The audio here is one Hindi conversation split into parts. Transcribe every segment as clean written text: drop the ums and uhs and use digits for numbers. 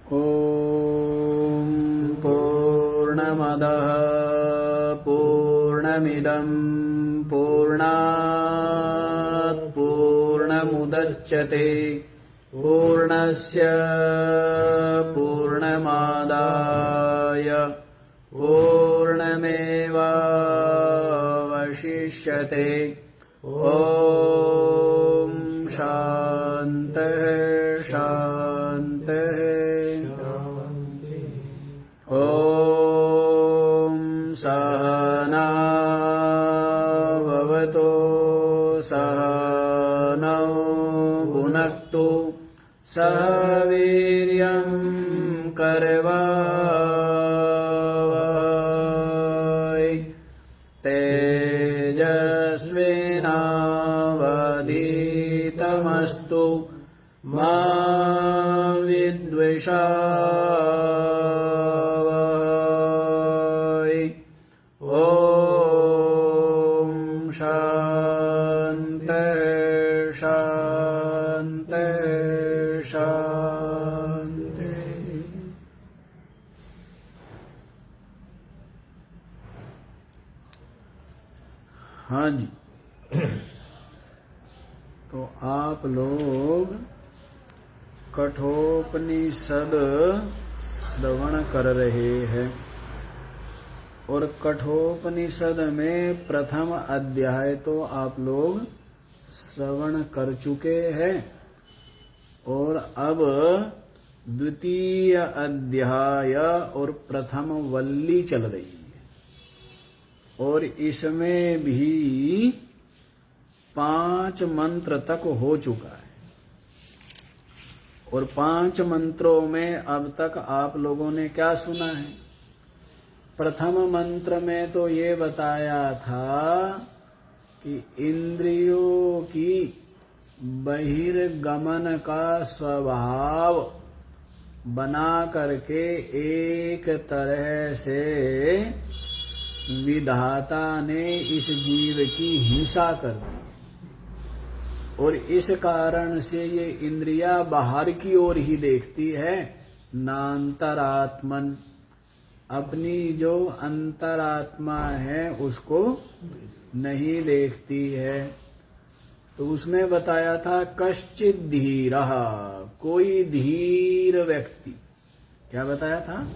ॐ पूर्णमदः पूर्णमिदं पूर्णात् पूर्णमुदच्यते पूर्णस्य पूर्णमादाय पूर्णमेवावशिष्यते। ॐ शान्तिः शान्तिः। ॐ सहना भवतु सहनौ भुनक्तु सह वीर्यं करवावहै तेजस्विनावधीतमस्तु मा विद्विषावहै। ॐ शान्तिः शान्तिः शान्तिः। हाँ जी, तो आप लोग कठोपनिषद श्रवण कर रहे हैं और कठोपनिषद में प्रथम अध्याय तो आप लोग श्रवण कर चुके हैं और अब द्वितीय अध्याय और प्रथम वल्ली चल रही है और इसमें भी 5 मंत्र तक हो चुका है और 5 मंत्रों में अब तक आप लोगों ने क्या सुना है। प्रथम मंत्र में तो ये बताया था कि इंद्रियों की बहिर्गमन का स्वभाव बना करके एक तरह से विधाता ने इस जीव की हिंसा कर दी और इस कारण से ये इंद्रिया बाहर की ओर ही देखती है, नान्तरात्मन अपनी जो अंतरात्मा है उसको नहीं देखती है। तो उसमें बताया था कश्चित् धीरः, कोई धीर व्यक्ति, क्या बताया था,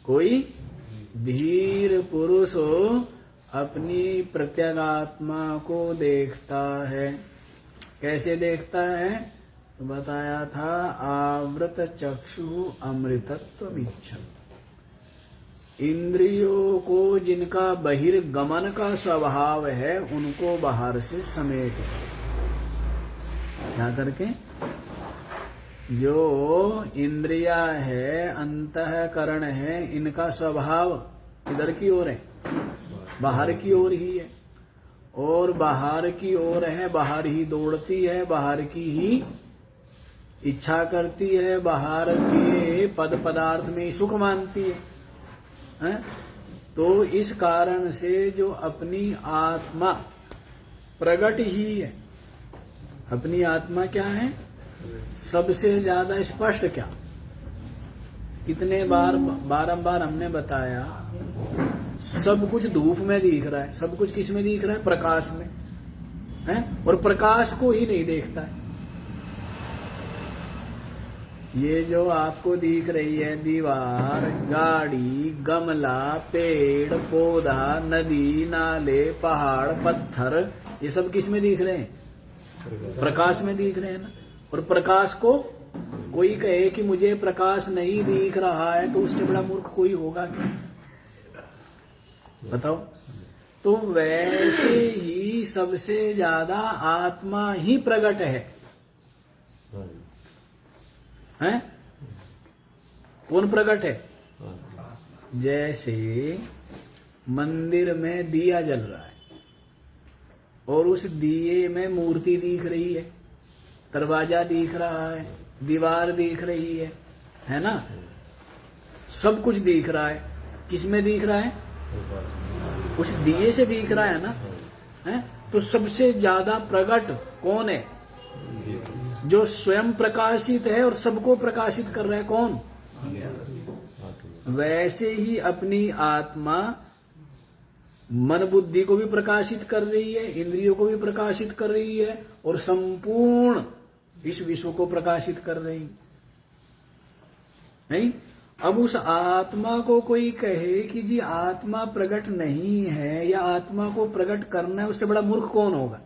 कोई धीर पुरुष अपनी प्रत्यगात्मा को देखता है। कैसे देखता है तो बताया था आवृत चक्षु अमृतत्व इच्छन, इंद्रियों को जिनका बहिर्गमन का स्वभाव है उनको बाहर से समेट क्या करके, जो इंद्रिया है अंतःकरण है इनका स्वभाव किधर की ओर है, बाहर की ओर ही है और बाहर की ओर है, बाहर ही दौड़ती है, बाहर की ही इच्छा करती है, बाहर के पद पदार्थ में सुख मानती है? तो इस कारण से जो अपनी आत्मा प्रगट ही है, अपनी आत्मा क्या है, सबसे ज्यादा स्पष्ट क्या, कितने बार बारंबार हमने बताया, सब कुछ धूप में दिख रहा है, सब कुछ किस में दिख रहा है, प्रकाश में है और प्रकाश को ही नहीं देखता है। ये जो आपको दिख रही है दीवार, गाड़ी, गमला, पेड़ पौधा, नदी नाले, पहाड़ पत्थर, ये सब किस में दिख रहे हैं, प्रकाश में दिख रहे हैं ना। और प्रकाश को कोई कहे कि मुझे प्रकाश नहीं दिख रहा है तो उससे बड़ा मूर्ख कोई होगा क्या, बताओ। तो वैसे ही सबसे ज्यादा आत्मा ही प्रकट है, हैं? कौन प्रकट है, जैसे मंदिर में दिया जल रहा है और उस दिए में मूर्ति दिख रही है, दरवाजा दिख रहा है, दीवार दिख रही है ना, सब कुछ दिख रहा है। किस में दिख रहा है, उस दिए से दिख रहा है ना, है? तो सबसे ज्यादा प्रकट कौन है, जो स्वयं प्रकाशित है और सबको प्रकाशित कर रहा है, कौन, वैसे ही अपनी आत्मा मन बुद्धि को भी प्रकाशित कर रही है, इंद्रियों को भी प्रकाशित कर रही है और संपूर्ण इस विश्व को प्रकाशित कर रही नहीं। अब उस आत्मा को कोई कहे कि जी आत्मा प्रकट नहीं है या आत्मा को प्रकट करना है, उससे बड़ा मूर्ख कौन होगा?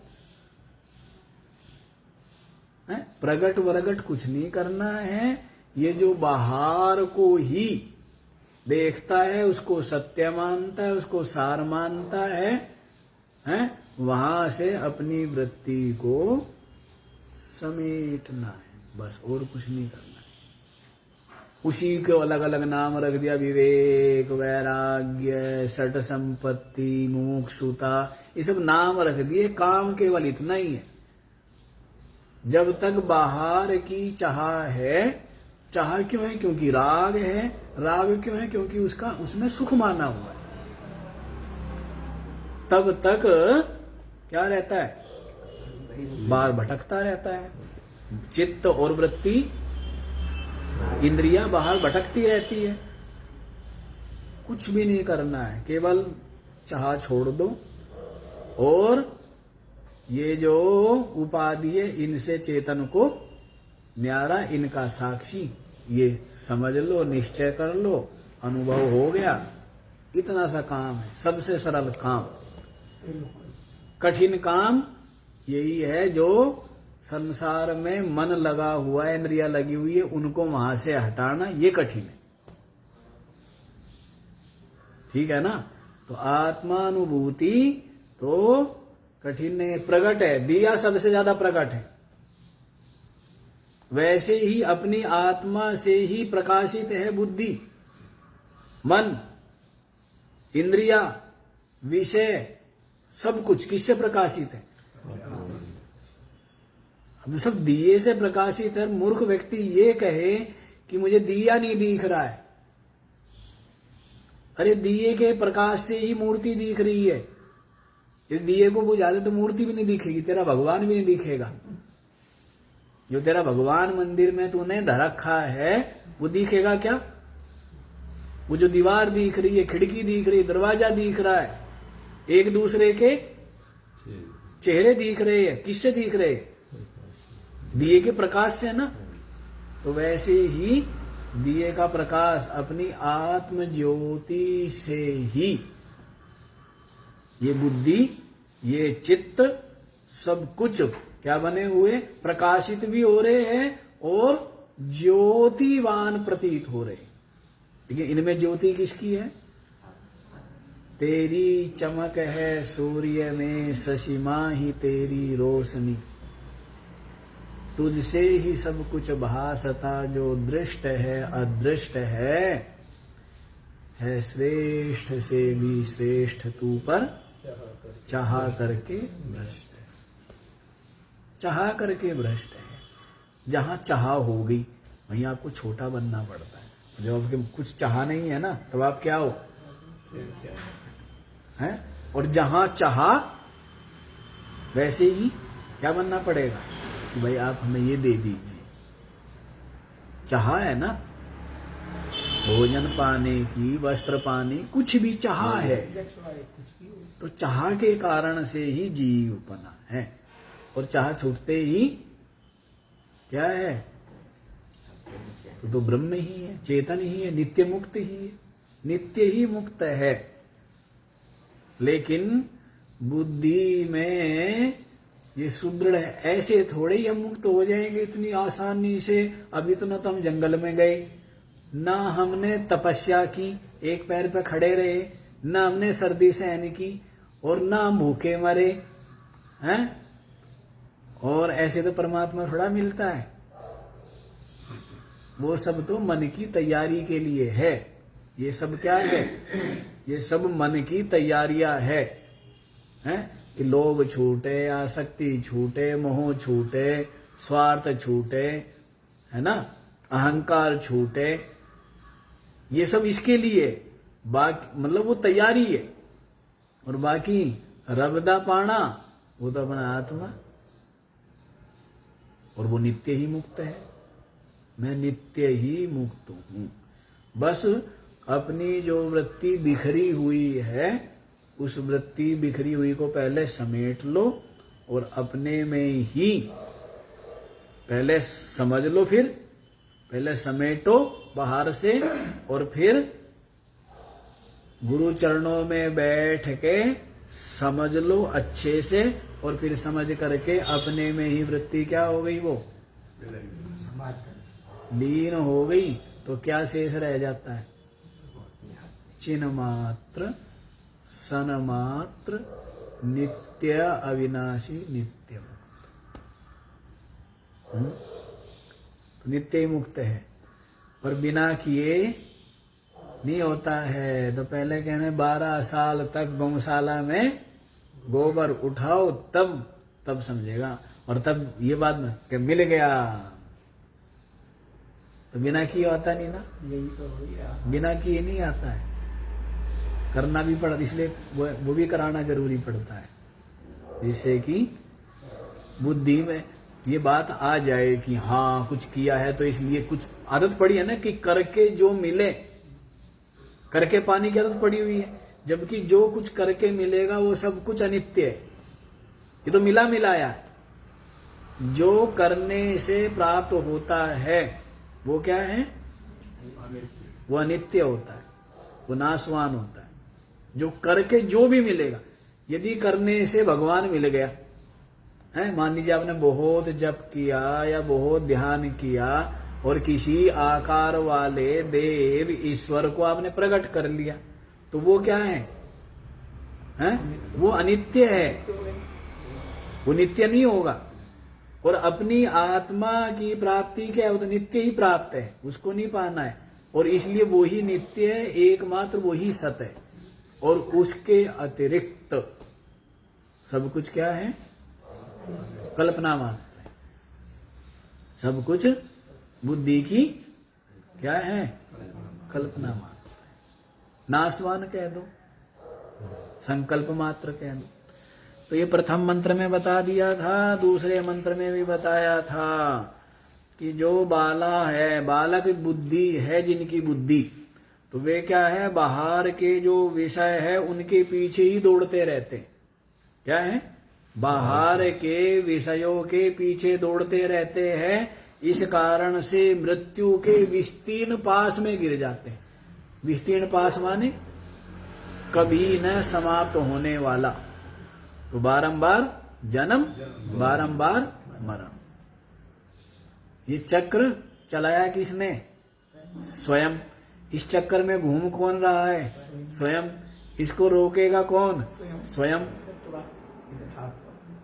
है? प्रकट वरगट कुछ नहीं करना है। ये जो बाहर को ही देखता है, उसको सत्य मानता है, उसको सार मानता है? वहां से अपनी वृत्ति को समेटना है, बस, और कुछ नहीं करना है। उसी को अलग अलग नाम रख दिया, विवेक, वैराग्य, सट संपत्ति, मुमुक्षुता, ये सब नाम रख दिए। काम केवल इतना ही है, जब तक बाहर की चाह है। चाह क्यों है? क्योंकि राग है। राग क्यों है? क्योंकि उसमें सुख माना हुआ है। तब तक क्या रहता है? बाहर भटकता रहता है। चित्त और वृत्ति, इंद्रियां बाहर भटकती रहती है। कुछ भी नहीं करना है, केवल चाह छोड़ दो और ये जो उपाधि है इनसे चेतन को न्यारा, इनका साक्षी ये समझ लो, निश्चय कर लो, अनुभव हो गया। इतना सा काम है, सबसे सरल काम। कठिन काम यही है जो संसार में मन लगा हुआ है, इंद्रिया लगी हुई है, उनको वहां से हटाना, ये कठिन है। ठीक है ना? तो आत्मानुभूति तो कठिन नहीं, प्रकट है। दिया सबसे ज्यादा प्रकट है। वैसे ही अपनी आत्मा से ही प्रकाशित है बुद्धि, मन, इंद्रिया, विषय, सब कुछ किससे प्रकाशित है? अब सब दिए से प्रकाशित है। मूर्ख व्यक्ति ये कहे कि मुझे दिया नहीं दिख रहा है। अरे दिए के प्रकाश से ही मूर्ति दिख रही है। इस दिए को बुझा दे तो मूर्ति भी नहीं दिखेगी, तेरा भगवान भी नहीं दिखेगा। जो तेरा भगवान मंदिर में तूने धर रखा है वो दिखेगा क्या? वो जो दीवार दिख रही है, खिड़की दिख रही है, दरवाजा दिख रहा है, एक दूसरे के चेहरे दिख रहे हैं, किससे दिख रहे हैं? दिए के प्रकाश से ना। तो वैसे ही दिए का प्रकाश अपनी आत्म ज्योति से ही ये बुद्धि, ये चित्त, सब कुछ क्या बने हुए? प्रकाशित भी हो रहे हैं और ज्योतिवान प्रतीत हो रहे। लेकिन इनमें ज्योति किसकी है? तेरी चमक है सूर्य में, शशिमा ही तेरी रोशनी, तुझसे ही सब कुछ भासता, जो दृष्ट है अदृष्ट है श्रेष्ठ से भी श्रेष्ठ तू पर चाह करके भ्रष्ट है। चाह करके भ्रष्ट है। जहां चाह हो गई वहीं आपको छोटा बनना पड़ता है। जब आपके कुछ चाह नहीं है ना, तब आप क्या हो? हैं? और जहां चाह वैसे ही क्या बनना पड़ेगा कि भाई आप हमें ये दे दीजिए। चाह है ना, भोजन पाने की, वस्त्र पाने, कुछ भी चाह है। तो चाह के कारण से ही जीव बना है। और चाह छूटते ही क्या है? तो ब्रह्म ही है, चेतन ही है, नित्य मुक्त ही है, नित्य ही मुक्त है। लेकिन बुद्धि में ये सुदृढ़ है। ऐसे थोड़े ही हम मुक्त हो जाएंगे इतनी आसानी से। अब इतना तो हम जंगल में गए, ना हमने तपस्या की, एक पैर पे खड़े रहे, ना हमने सर्दी सहन की, और ना हम भूखे मरे हैं। और ऐसे तो परमात्मा थोड़ा मिलता है। वो सब तो मन की तैयारी के लिए है। ये सब क्या है? ये सब मन की तैयारियां है, हैं? कि लोभ छूटे, आसक्ति छूटे, मोह छूटे, स्वार्थ छूटे, है ना, अहंकार छूटे। ये सब इसके लिए, बाकी मतलब वो तैयारी है। और बाकी रबदा पाना वो तो अपना आत्मा, और वो नित्य ही मुक्त है। मैं नित्य ही मुक्त हूं। बस अपनी जो वृत्ति बिखरी हुई है, उस वृत्ति बिखरी हुई को पहले समेट लो और अपने में ही पहले समझ लो, फिर पहले समेटो बाहर से और फिर गुरु चरणों में बैठ के समझ लो अच्छे से, और फिर समझ करके अपने में ही वृत्ति क्या हो गई, वो लीन हो गई। तो क्या शेष रह जाता है? चिन्ह मात्र, सन मात्र, नित्य अविनाशी, नित्य मुक्त। तो नित्य ही मुक्त है, पर बिना किए नहीं होता है। तो पहले कहने 12 साल तक गौशाला में गोबर उठाओ, तब समझेगा। और तब ये बात में कि मिल गया, तो बिना किए होता नहीं ना, यही तो हो गया। बिना किए नहीं आता है, करना भी पड़ता, इसलिए वो भी कराना जरूरी पड़ता है, जिससे कि बुद्धि में ये बात आ जाए कि हाँ कुछ किया है, तो इसलिए कुछ आदत पड़ी है ना कि करके जो मिले, करके पाने की आदत पड़ी हुई है, जबकि जो कुछ करके मिलेगा वो सब कुछ अनित्य है। ये तो मिला मिलाया है। जो करने से प्राप्त होता है वो क्या है? वो अनित्य होता है, वो नाशवान होता है। जो करके जो भी मिलेगा, यदि करने से भगवान मिल गया है, मान लीजिए आपने बहुत जप किया या बहुत ध्यान किया और किसी आकार वाले देव ईश्वर को आपने प्रकट कर लिया, तो वो क्या है? वो अनित्य है, वो नित्य नहीं होगा। और अपनी आत्मा की प्राप्ति क्या है? वो तो नित्य ही प्राप्त है, उसको नहीं पाना है। और इसलिए वो ही नित्य है, एकमात्र वो ही सत है। और उसके अतिरिक्त सब कुछ क्या है? कल्पना मात्र है। सब कुछ बुद्धि की क्या है? कल्पना मात्र है। नाशवान कह दो, संकल्प मात्र कह दो। तो ये प्रथम मंत्र में बता दिया था, दूसरे मंत्र में भी बताया था कि जो बाला है, बालक बुद्धि है जिनकी बुद्धि, तो वे क्या है? बाहर के जो विषय है उनके पीछे ही दौड़ते रहते। क्या है? बाहर के विषयों के पीछे दौड़ते रहते हैं। इस कारण से मृत्यु के विस्तीर्ण पास में गिर जाते हैं। विस्तीर्ण पास माने कभी न समाप्त होने वाला। तो बारंबार जन्म, बारंबार मरण। ये चक्र चलाया किसने? स्वयं। इस चक्कर में घूम कौन रहा है? स्वयं। इसको रोकेगा कौन? स्वयं।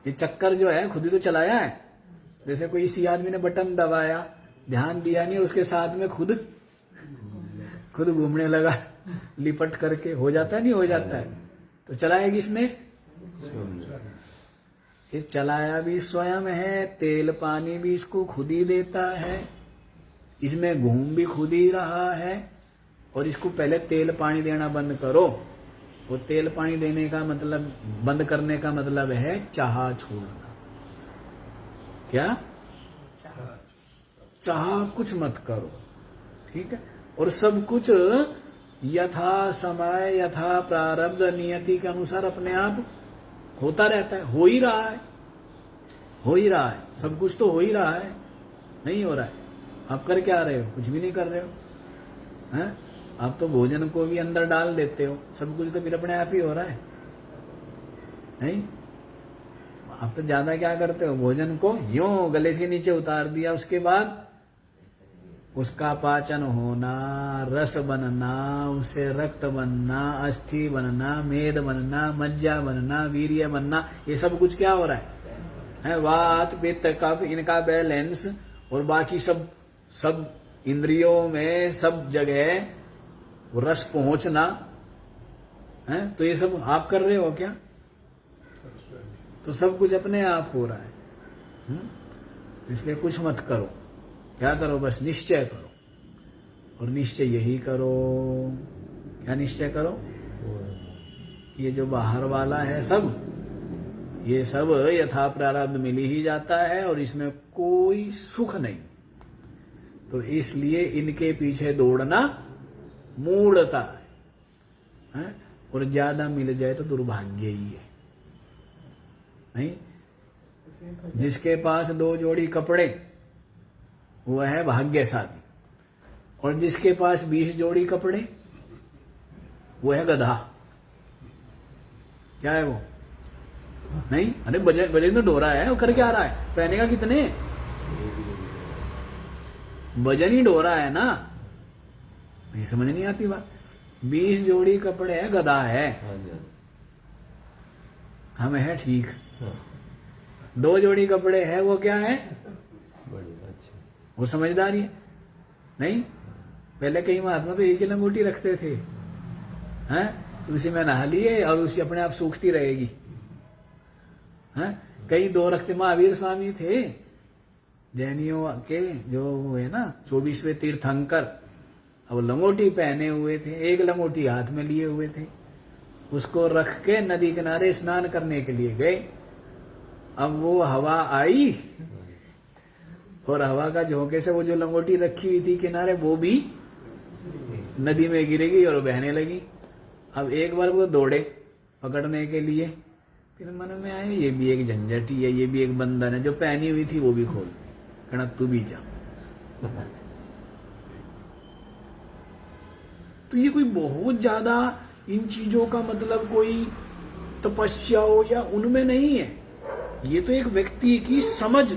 ये चक्कर जो है खुद ही तो चलाया है। जैसे कोई इसी आदमी ने बटन दबाया, ध्यान दिया नहीं, उसके साथ में खुद घूमने लगा, लिपट करके। हो जाता है नहीं हो जाता है? तो चलाया किसने? ये चलाया भी स्वयं है, तेल पानी भी इसको खुद ही देता है, इसमें घूम भी खुद ही रहा है। और इसको पहले तेल पानी देना बंद करो। वो तेल पानी देने का मतलब, बंद करने का मतलब है चाह छोड़ना। क्या? चाह कुछ मत करो, ठीक है? और सब कुछ यथा समय, यथा प्रारब्ध, नियति के अनुसार अपने आप होता रहता है। हो ही रहा है, हो ही रहा है, सब कुछ तो हो ही रहा है। नहीं हो रहा है? आप कर क्या रहे हो? कुछ भी नहीं कर रहे हो, हैं? आप तो भोजन को भी अंदर डाल देते हो, सब कुछ तो फिर अपने आप ही हो रहा है। नहीं, आप तो ज्यादा क्या करते हो? भोजन को यूं गले के नीचे उतार दिया, उसके बाद उसका पाचन होना, रस बनना, उससे रक्त बनना, अस्थि बनना, मेद बनना, मज्जा बनना, वीर्य बनना, ये सब कुछ क्या हो रहा है? वात, पित्त, कफ, इनका बैलेंस, और बाकी सब इंद्रियों में सब जगह रस पहुंचना है। तो ये सब आप कर रहे हो क्या? तो सब कुछ अपने आप हो रहा है। इसलिए कुछ मत करो। क्या करो? बस निश्चय करो। और निश्चय यही करो, क्या निश्चय करो? ये जो बाहर वाला है सब, ये सब यथा प्रारब्ध मिल ही जाता है और इसमें कोई सुख नहीं। तो इसलिए इनके पीछे दौड़ना मूढ़ता है? और ज्यादा मिल जाए तो दुर्भाग्य ही है, नहीं? जिसके पास 2 जोड़ी कपड़े वह है भाग्यशाली, और जिसके पास 20 जोड़ी कपड़े वो है गधा। क्या है वो? नहीं, अरे वजन तो डोरा है, वो कर क्या रहा है? पहनेगा कितने? वजन ही डोरा है ना, ये समझ नहीं आती बात। 20 जोड़ी कपड़े है, गधा है, हम है ठीक। 2 जोड़ी कपड़े है, वो क्या है? वो समझदारी है, नहीं? पहले कई महात्मा तो एक ही लंगोटी रखते थे, हैं? उसी में नहा लिए और उसी अपने आप सूखती रहेगी, हैं? कई 2 रखते। महावीर स्वामी थे जैनियों के, जो है ना 24वें तीर्थंकर, अब लंगोटी पहने हुए थे, एक लंगोटी हाथ में लिए हुए थे, उसको रख के नदी किनारे स्नान करने के लिए गए। अब वो हवा आई और हवा का झोंके से वो जो लंगोटी रखी हुई थी किनारे, वो भी नदी में गिरेगी और बहने लगी। अब एक बार वो दौड़े पकड़ने के लिए, फिर मन में आए ये भी एक झंझट ही है, ये भी एक बंधन है। जो पहनी हुई थी वो भी खोल दी, कहना तू भी जा। तो ये कोई बहुत ज्यादा इन चीजों का मतलब कोई तपस्या हो या उनमें नहीं है, ये तो एक व्यक्ति की समझ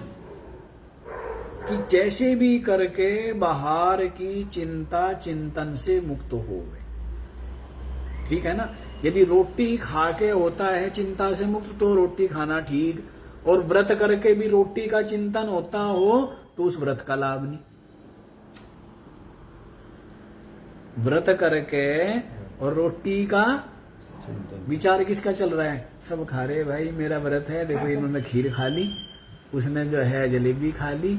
कि जैसे भी करके बाहर की चिंता चिंतन से मुक्त हो गए। ठीक है ना? यदि रोटी खा के होता है चिंता से मुक्त तो रोटी खाना ठीक, और व्रत करके भी रोटी का चिंतन होता हो तो उस व्रत का लाभ नहीं। व्रत करके और रोटी का विचार किसका चल रहा है? सब खा रहे भाई, मेरा व्रत है, देखो इन्होंने खीर खा ली, उसने जो है जलेबी खा ली,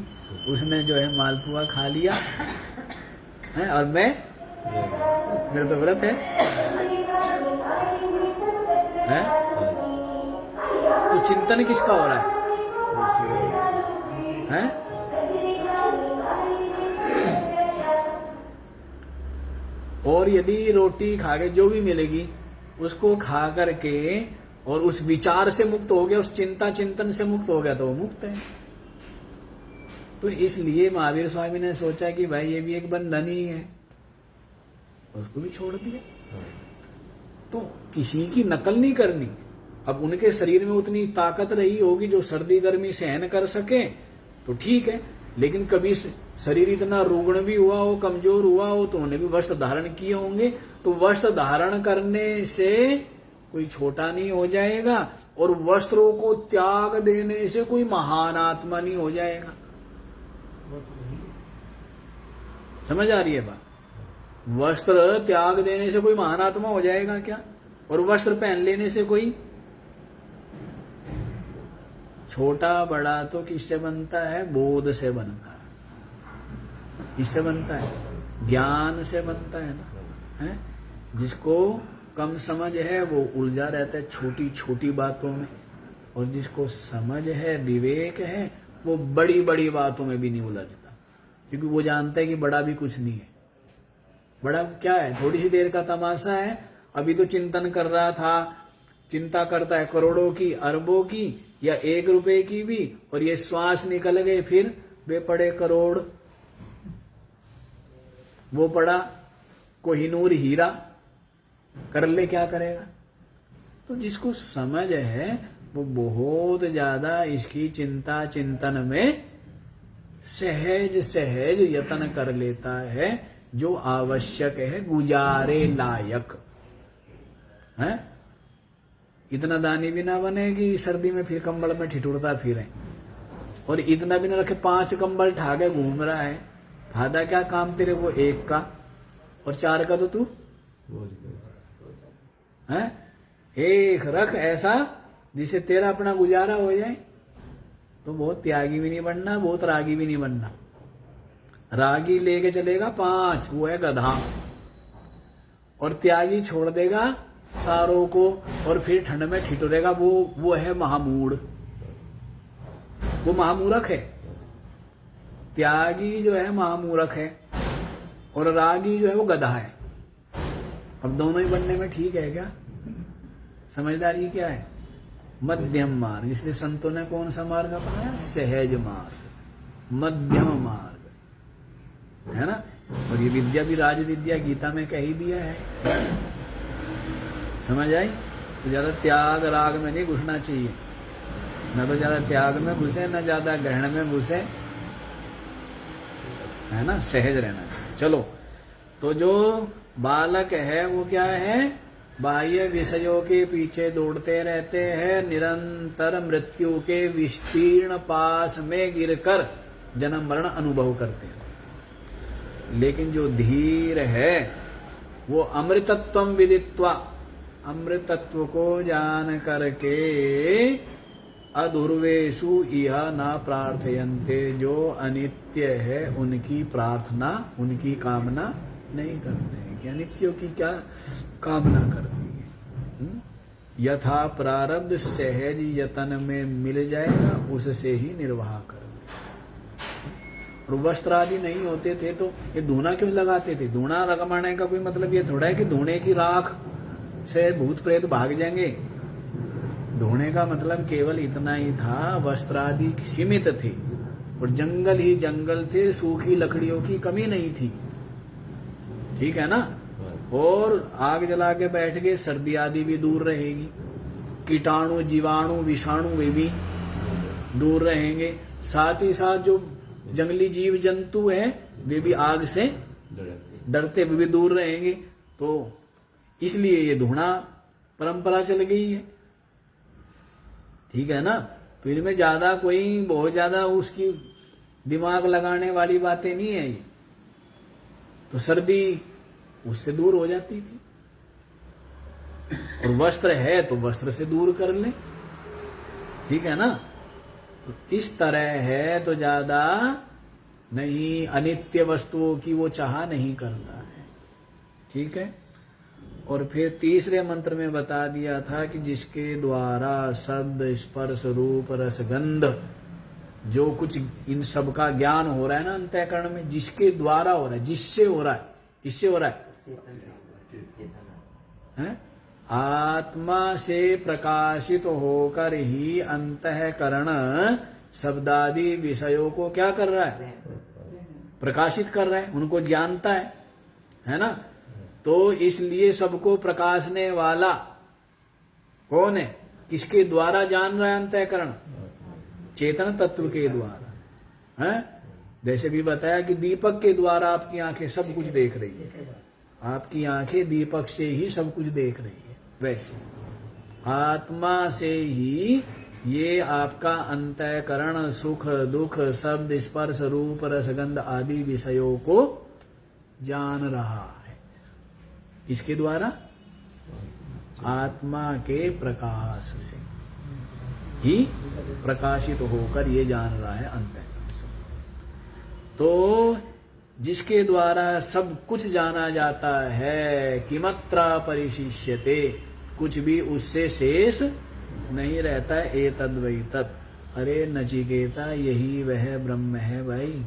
उसने जो है मालपुआ खा लिया है, और मैं, मेरा तो व्रत है? तो चिंतन किसका हो रहा है? और यदि रोटी खा के जो भी मिलेगी उसको खा करके और उस विचार से मुक्त हो गया, उस चिंता चिंतन से मुक्त हो गया, तो वो मुक्त है। तो इसलिए महावीर स्वामी ने सोचा कि भाई ये भी एक बंधन ही है, उसको भी छोड़ दिया। तो किसी की नकल नहीं करनी। अब उनके शरीर में उतनी ताकत रही होगी जो सर्दी गर्मी सहन कर सके तो ठीक है, लेकिन कभी शरीर इतना रुग्ण भी हुआ हो, कमजोर हुआ हो, तो उन्हें भी वस्त्र धारण किए होंगे। तो वस्त्र धारण करने से कोई छोटा नहीं हो जाएगा, और वस्त्रों को त्याग देने से कोई महान आत्मा नहीं हो जाएगा। समझ आ रही है बात? वस्त्र त्याग देने से कोई महान आत्मा हो जाएगा क्या? और वस्त्र पहन लेने से कोई छोटा बड़ा तो किससे बनता है? बोध से बनता है। किससे बनता है? ज्ञान से बनता है ना, है? जिसको कम समझ है वो उलझा रहता है छोटी छोटी बातों में, और जिसको समझ है, विवेक है, वो बड़ी बड़ी बातों में भी नहीं उलझता, क्योंकि वो जानता है कि बड़ा भी कुछ नहीं है। बड़ा क्या है? थोड़ी सी देर का तमाशा है। अभी तो चिंतन कर रहा था, चिंता करता है करोड़ों की, अरबों की, या 1 रुपए की भी, और ये श्वास निकल गए, फिर वे पड़े करोड़। वो पड़ा कोहिनूर हीरा, कर ले क्या करेगा? तो जिसको समझ है वो बहुत ज्यादा इसकी चिंता चिंतन में सहज सहज यत्न कर लेता है, जो आवश्यक है, गुजारे लायक है। इतना दानी भी ना बने कि सर्दी में फिर कंबल में ठिठुरता फिरे, और इतना भी ना रखे 5 कंबल ठाके घूम रहा है। फायदा क्या काम तेरे को 1 का, और 4 का तो तू है। 1 रख ऐसा जिसे तेरा अपना गुजारा हो जाए। तो बहुत त्यागी भी नहीं बनना, बहुत रागी भी नहीं बनना। रागी लेके चलेगा 5, वो है गधा, और त्यागी छोड़ देगा सारों को, और फिर ठंड में ठिठुरेगा, वो है महामूढ़, वो महामूर्ख है। त्यागी जो है महामूर्ख है, और रागी जो है वो गधा है। अब दोनों ही बनने में ठीक है क्या? समझदारी क्या है? मध्यम मार्ग। इसलिए संतों ने कौन सा मार्ग अपनाया? सहज मार्ग, मध्यम मार्ग, है ना। और ये विद्या भी राज विद्या गीता में कह ही दिया है। समझ आई? तो ज्यादा त्याग राग में नहीं घुसना चाहिए, न तो ज्यादा त्याग में घुसे, न ज्यादा ग्रहण में घुसे, है ना। सहज रहना चाहिए। चलो, तो जो बालक है वो क्या है? बाह्य विषयों के पीछे दौड़ते रहते हैं, निरंतर मृत्यु के विस्तीर्ण पास में गिरकर जन्म मरण अनुभव करते हैं। लेकिन जो धीर है वो अमृतत्वम विदित्वा, अमृतत्व को जान करके अधुर्वेशु इह ना प्रार्थयन्ते, जो अनित्य है उनकी प्रार्थना, उनकी कामना नहीं करते हैं। कि अनित्यों की क्या कामना करनी है? यथा प्रारब्ध सहज यतन में मिल जाएगा, उससे ही निर्वाह कर। और वस्त्र आदि नहीं होते थे तो ये धूना क्यों लगाते थे? धूना लगाने का कोई मतलब ये थोड़ा है कि धूने की राख से भूत प्रेत भाग जाएंगे। धोने का मतलब केवल इतना ही था, वस्त्र आदि सीमित थे और जंगल ही जंगल थे, सूखी लकड़ियों की कमी नहीं थी, ठीक है ना। और आग जला के बैठ गए, सर्दी आदि भी दूर रहेगी, कीटाणु जीवाणु विषाणु वे भी दूर रहेंगे, साथ ही साथ जो जंगली जीव जंतु हैं वे भी आग से डरते हुए भी दूर रहेंगे। तो इसलिए ये धूना परंपरा चल गई है, ठीक है ना। तो इनमें ज्यादा कोई बहुत ज्यादा उसकी दिमाग लगाने वाली बातें नहीं है ये। तो सर्दी उससे दूर हो जाती थी, और वस्त्र है तो वस्त्र से दूर कर ले, ठीक है ना। तो इस तरह है, तो ज्यादा नहीं, अनित्य वस्तुओं की वो चाह नहीं करता है, ठीक है। और फिर तीसरे मंत्र में बता दिया था कि जिसके द्वारा शब्द स्पर्श रूप रसगंध, जो कुछ इन सब का ज्ञान हो रहा है ना अंतःकरण में, जिसके द्वारा हो रहा है, जिससे हो रहा है, किससे हो रहा है? आत्मा से प्रकाशित होकर ही अंतःकरण शब्दादि विषयों को क्या कर रहा है? प्रकाशित कर रहा है, उनको जानता है ना। तो इसलिए सबको प्रकाशने वाला कौन है? किसके द्वारा जान रहा है अंतःकरण? चेतन तत्व के द्वारा, है। जैसे भी बताया कि दीपक के द्वारा आपकी आंखें सब कुछ देख रही है, आपकी आंखें दीपक से ही सब कुछ देख रही है, वैसे आत्मा से ही ये आपका अंतःकरण सुख दुख शब्द स्पर्श रूप रसगंध आदि विषयों को जान रहा है। किसके द्वारा? आत्मा के प्रकाश से ही प्रकाशित होकर ये जान रहा है अंतःकरण से। तो जिसके द्वारा सब कुछ जाना जाता है, किमत्रा परिशिष्यते, कुछ भी उससे शेष नहीं रहता है। एतद् वै तत्, अरे नचिकेता यही वह ब्रह्म है भाई।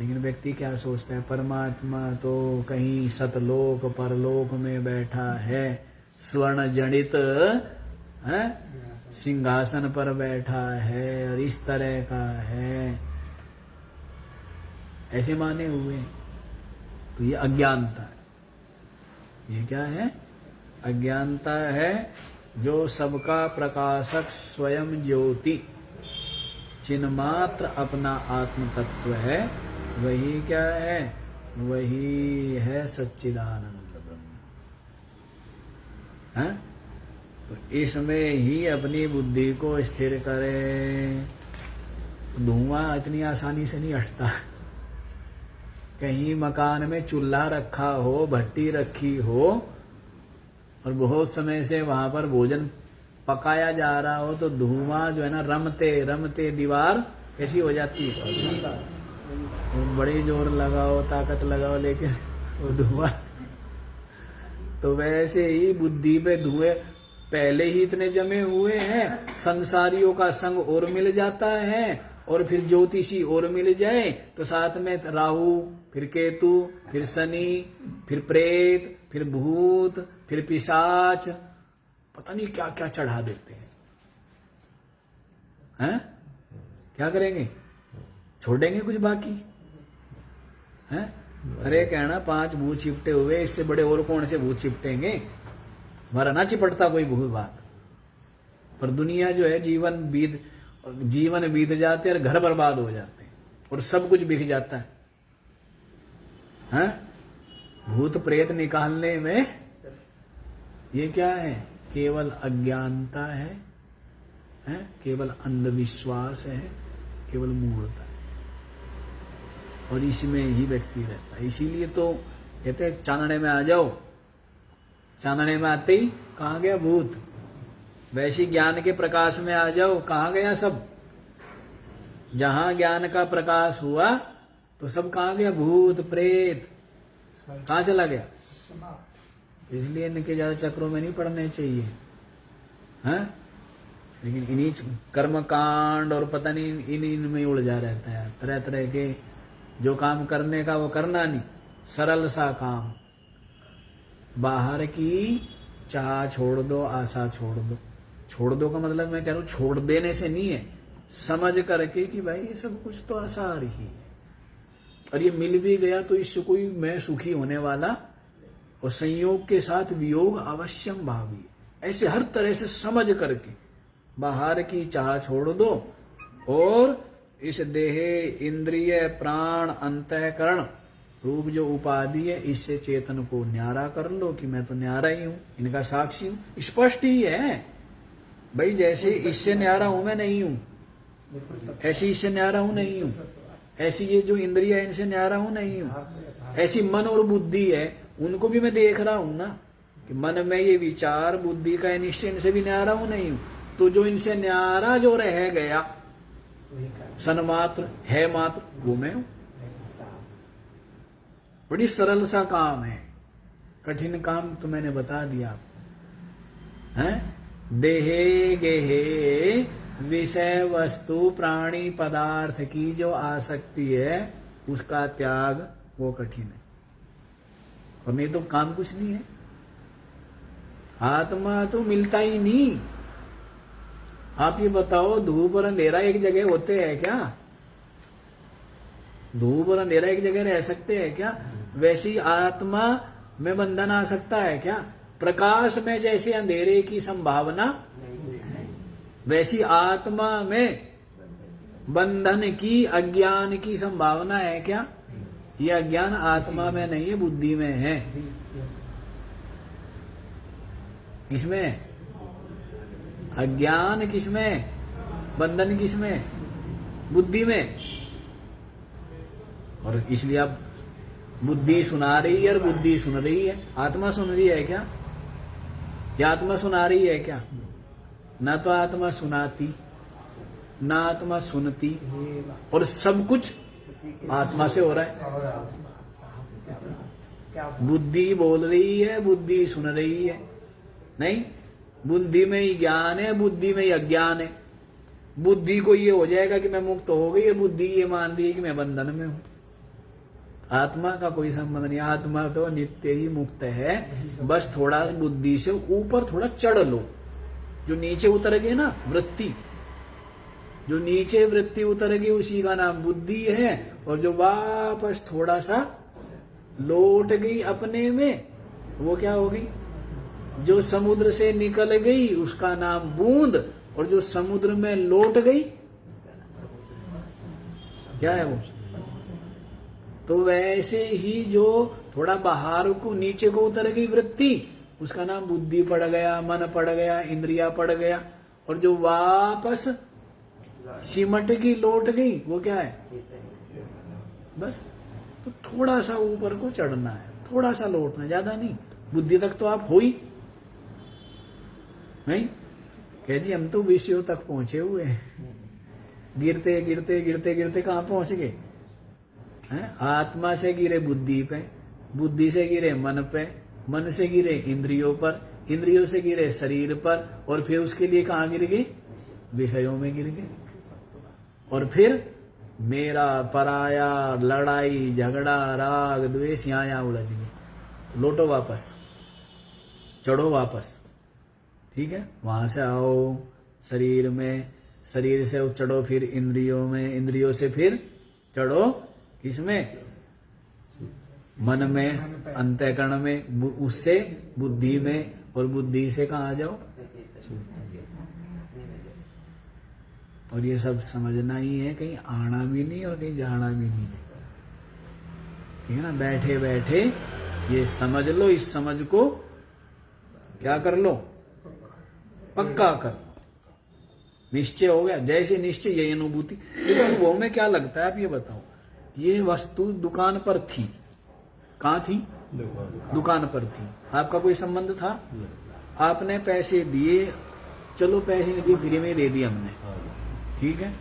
लेकिन व्यक्ति क्या सोचता है? परमात्मा तो कहीं सतलोक परलोक में बैठा है, स्वर्ण जनित है, सिंहासन पर बैठा है और इस तरह का है, ऐसे माने हुए। तो ये अज्ञानता है। ये क्या है? अज्ञानता है। जो सबका प्रकाशक स्वयं ज्योति चिन्मात्र अपना आत्म तत्व है, वही क्या है? वही है सच्चिदानंद ब्रह्म, है। तो इसमें ही अपनी बुद्धि को स्थिर करे। धुआं इतनी आसानी से नहीं हटता। कहीं मकान में चूल्हा रखा हो, भट्टी रखी हो और बहुत समय से वहां पर भोजन पकाया जा रहा हो, तो धुआं जो है ना रमते रमते दीवार कैसी हो जाती है? तो बड़े जोर लगाओ, ताकत लगाओ, लेकिन वो धुआं। तो वैसे ही बुद्धि पे धुएं पहले ही इतने जमे हुए हैं, संसारियों का संग और मिल जाता है, और फिर ज्योतिषी और मिल जाए तो साथ में राहु, फिर केतु, फिर शनि, फिर प्रेत, फिर भूत, फिर पिशाच, पता नहीं क्या क्या चढ़ा देते हैं? क्या करेंगे? छोड़ेंगे कुछ बाकी हैं? अरे कहना 5 भूत चिपटे हुए, इससे बड़े और कौन से भूत चिपटेंगे? हमारा ना चिपटता कोई भूत बात। पर दुनिया जो है जीवन बीत जाते और घर बर्बाद हो जाते हैं और सब कुछ बिक जाता है। हैं? भूत प्रेत निकालने में ये क्या है? केवल अज्ञानता है, केवल अंधविश्वास है, केवल मूढ़ता है, और इसमें ही व्यक्ति रहता है। इसीलिए तो कहते हैं चांदने में आ जाओ, चांदने में आते ही कहाँ गया भूत? वैसे ज्ञान के प्रकाश में आ जाओ, कहाँ गया सब? जहां ज्ञान का प्रकाश हुआ तो सब कहाँ गया? भूत प्रेत कहाँ चला गया? इसलिए इनके ज्यादा चक्रों में नहीं पड़ने चाहिए, हैं? लेकिन इन्हीं कर्म कांड और पता नहीं इन में उलझा रहता है, तरह तरह के जो काम करने का वो करना नहीं, सरल सा काम। बाहर की चाह छोड़ दो, आशा छोड़ दो। छोड़ दो का मतलब मैं कह रहा हूं छोड़ देने से नहीं है, समझ करके कि भाई ये सब कुछ तो आसार ही है, और ये मिल भी गया तो इससे कोई मैं सुखी होने वाला, और संयोग के साथ वियोग अवश्यम भावी। ऐसे हर तरह से समझ करके बाहर की चाह छोड़ दो, और इस देह, इंद्रिय, प्राण, अंतःकरण रूप जो उपाधि है, इससे चेतन को न्यारा कर लो कि मैं तो न्यारा ही हूं, इनका साक्षी हूं। स्पष्ट ही है भाई, जैसे इससे न्यारा हूं मैं नहीं हूं, ऐसी इससे न्यारा हूं नहीं हूं, ऐसी ये जो इंद्रिय है इनसे न्यारा हूं नहीं हूं, ऐसी मन और बुद्धि है उनको भी मैं देख रहा हूं ना, कि मन में ये विचार बुद्धि का निश्चय, इनसे भी न्यारा हूं नहीं हूं। तो जो इनसे न्यारा जो रह गया सन्मात्र है मात्र, वो मैं हूं। बड़ी सरल सा काम है, कठिन काम तो मैंने बता दिया हैं। देहे गेहे विषय वस्तु प्राणी पदार्थ की जो आसक्ति है उसका त्याग वो कठिन है, और नहीं तो काम कुछ नहीं है। आत्मा तो मिलता ही नहीं। आप ये बताओ धूप और अंधेरा एक जगह होते हैं क्या? धूप और अंधेरा एक जगह रह सकते हैं क्या? वैसी आत्मा में बंधन आ सकता है क्या? प्रकाश में जैसे अंधेरे की संभावना, वैसी आत्मा में बंधन की, अज्ञान की संभावना है क्या? यह अज्ञान आत्मा में नहीं है, बुद्धि में है। किसमें? अज्ञान किसमें? बंधन किसमें? बुद्धि में। और इसलिए अब बुद्धि सुना रही है और बुद्धि सुन रही है। आत्मा सुन रही है क्या? या आत्मा सुना रही है क्या? ना तो आत्मा सुनाती, ना आत्मा सुनती, और सब कुछ आत्मा से हो रहा है। बुद्धि बोल रही है, बुद्धि सुन रही है। नहीं, बुद्धि में ही ज्ञान है, बुद्धि में ही अज्ञान है। बुद्धि को ये हो जाएगा कि मैं मुक्त हो गई, बुद्धि ये मान रही है कि मैं बंधन में हूं। आत्मा का कोई संबंध नहीं, आत्मा तो नित्य ही मुक्त है। बस थोड़ा बुद्धि से ऊपर थोड़ा चढ़ लो। जो नीचे उतर गए ना वृत्ति, जो नीचे वृत्ति उतर गई उसी का नाम बुद्धि है, और जो वापस थोड़ा सा लौट गई अपने में वो क्या हो गई? जो समुद्र से निकल गई उसका नाम बूंद, और जो समुद्र में लौट गई क्या है वो? तो वैसे ही जो थोड़ा बाहर को नीचे को उतर गई वृत्ति, उसका नाम बुद्धि पड़ गया, मन पड़ गया, इंद्रिया पड़ गया, और जो वापस सिमट की लौट गई वो क्या है? बस तो थोड़ा सा ऊपर को चढ़ना है, थोड़ा सा लौटना, ज्यादा नहीं। बुद्धि तक तो आप हो ही नहीं। कह जी हम तो विषयों तक पहुंचे हुए हैं, गिरते गिरते गिरते गिरते कहां पहुंच गए? आत्मा से गिरे बुद्धि पे, बुद्धि से गिरे मन पे, मन से गिरे इंद्रियों पर, इंद्रियों से गिरे शरीर पर, और फिर उसके लिए कहां गिर गए? विषयों में गिर गए। और फिर मेरा पराया, लड़ाई झगड़ा राग द्वेष यहाँ उलझ गए, लौटो वापस, चढ़ो वापस। ठीक है, वहां से आओ शरीर में, शरीर से चढ़ो फिर इंद्रियों में, इंद्रियों से फिर चढ़ो किसमें, मन में, अंतःकरण में, उससे बुद्धि में, और बुद्धि से कहाँ जाओ। और ये सब समझना ही है, कहीं आना भी नहीं और कहीं जाना भी नहीं है। ठीक है ना, बैठे बैठे ये समझ लो, इस समझ को क्या कर लो, पक्का कर लो, निश्चय हो गया। जैसे निश्चय यही अनुभूति। देखो अनुभव में क्या लगता है, आप ये बताओ, ये वस्तु दुकान पर थी, कहाँ थी, दुकान पर थी, आपका कोई संबंध था, आपने पैसे दिए, चलो पैसे नहीं दिए, फ्री में दे दिए हमने, ठीक है,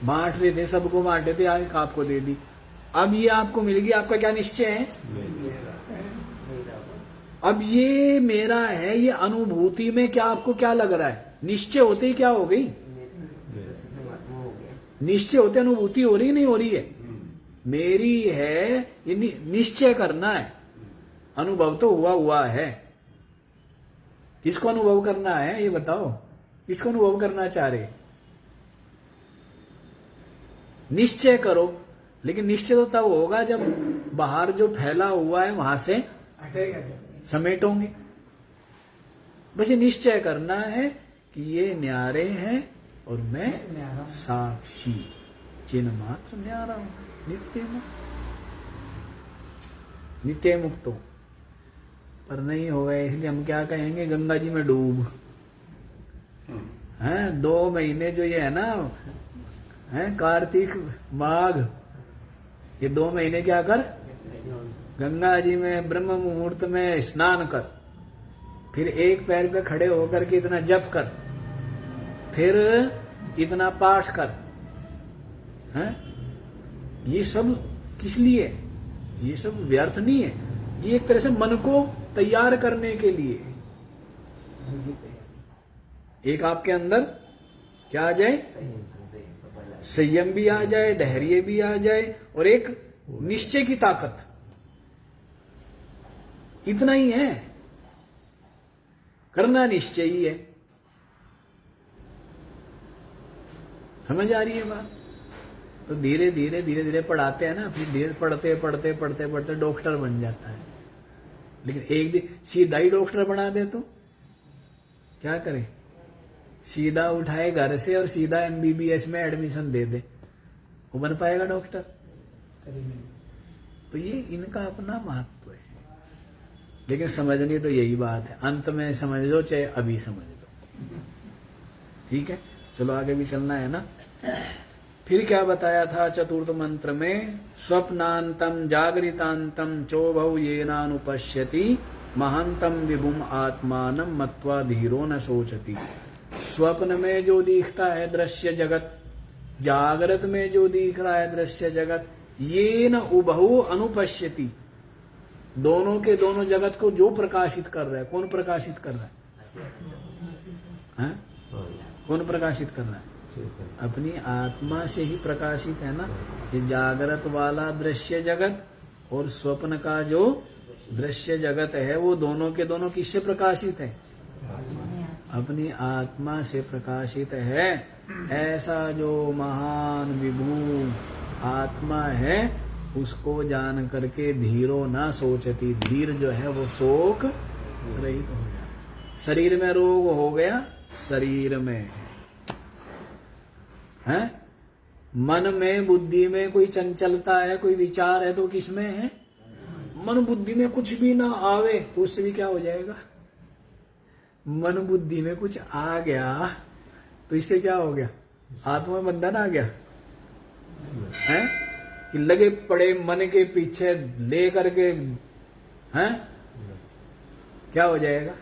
बांट रहे थे, सबको बांटे थे, आपको दे दी, अब ये आपको मिल गई, आपका क्या निश्चय है, अब ये मेरा है, ये अनुभूति में क्या आपको क्या लग रहा है, निश्चय होते ही क्या हो गई, निश्चय होते अनुभूति हो रही नहीं हो रही है, मेरी है, ये निश्चय करना है, अनुभव तो हुआ हुआ है, किसको अनुभव करना है ये बताओ, किसको अनुभव करना चाह रहे, निश्चय करो, लेकिन निश्चय तो तब होगा जब बाहर जो फैला हुआ है वहां से समेटोगे। बस ये निश्चय करना है कि ये न्यारे हैं और मैं साक्षी, चिन्ह मात्र न्यारा हूं, नित्य मुक्त, नित्य मुक्त हो। पर नहीं हो गए, इसलिए हम क्या कहेंगे, गंगा जी में डूब हैं, 2 महीने जो ये है ना, हैं कार्तिक माघ, ये 2 महीने क्या कर, गंगा जी में ब्रह्म मुहूर्त में स्नान कर, फिर एक पैर पे खड़े होकर के इतना जप कर, फिर इतना पाठ कर, हैं, ये सब किस लिए, ये सब व्यर्थ नहीं है, ये एक तरह से मन को तैयार करने के लिए, एक आपके अंदर क्या आ जाए, संयम भी आ जाए, धैर्य भी आ जाए, और एक निश्चय की ताकत, इतना ही है, करना निश्चय ही है। समझ आ रही है बात? तो धीरे धीरे धीरे धीरे पढ़ाते हैं ना, फिर धीरे पढ़ते पढ़ते पढ़ते पढ़ते डॉक्टर बन जाता है। लेकिन एक दिन सीधा ही डॉक्टर बना दे तो क्या करे, सीधा उठाए घर से और सीधा MBBS में एडमिशन दे दे, वो बन पाएगा डॉक्टर? तो ये इनका अपना महत्व है, लेकिन समझनी तो यही बात है, अंत में समझ लो चाहे अभी समझ लो। ठीक है, चलो आगे भी चलना है ना। फिर क्या बताया था चतुर्थ मंत्र में, स्वप्नांतम जागृतांतम चोभौ येनानुपश्यति महांतम विभुम आत्मानं मत्वा धीरो न सोचति। स्वप्न में जो दिखता है दृश्य जगत, जागृत में जो दिख रहा है दृश्य जगत, ये न उभौ अनुपश्यति, दोनों के दोनों जगत को जो प्रकाशित कर रहा है, कौन प्रकाशित कर रहा है? कौन प्रकाशित कर रहा है? अपनी आत्मा से ही प्रकाशित है ना। ये जागृत वाला दृश्य जगत और स्वप्न का जो दृश्य जगत है, वो दोनों के दोनों किससे प्रकाशित है? अपनी आत्मा से प्रकाशित है। ऐसा जो महान विभू आत्मा है, उसको जान करके धीरो ना सोचती, धीर जो है वो शोक रहित हो जाए। शरीर में रोग हो गया, शरीर में है, मन में बुद्धि में कोई चंचलता है, कोई विचार है, तो किसमें है? मन बुद्धि में कुछ भी ना आवे तो उससे भी क्या हो जाएगा? मन बुद्धि में कुछ आ गया तो इससे क्या हो गया? आत्मा में बंधन आ गया है कि लगे पड़े मन के पीछे ले करके हैं, क्या हो जाएगा?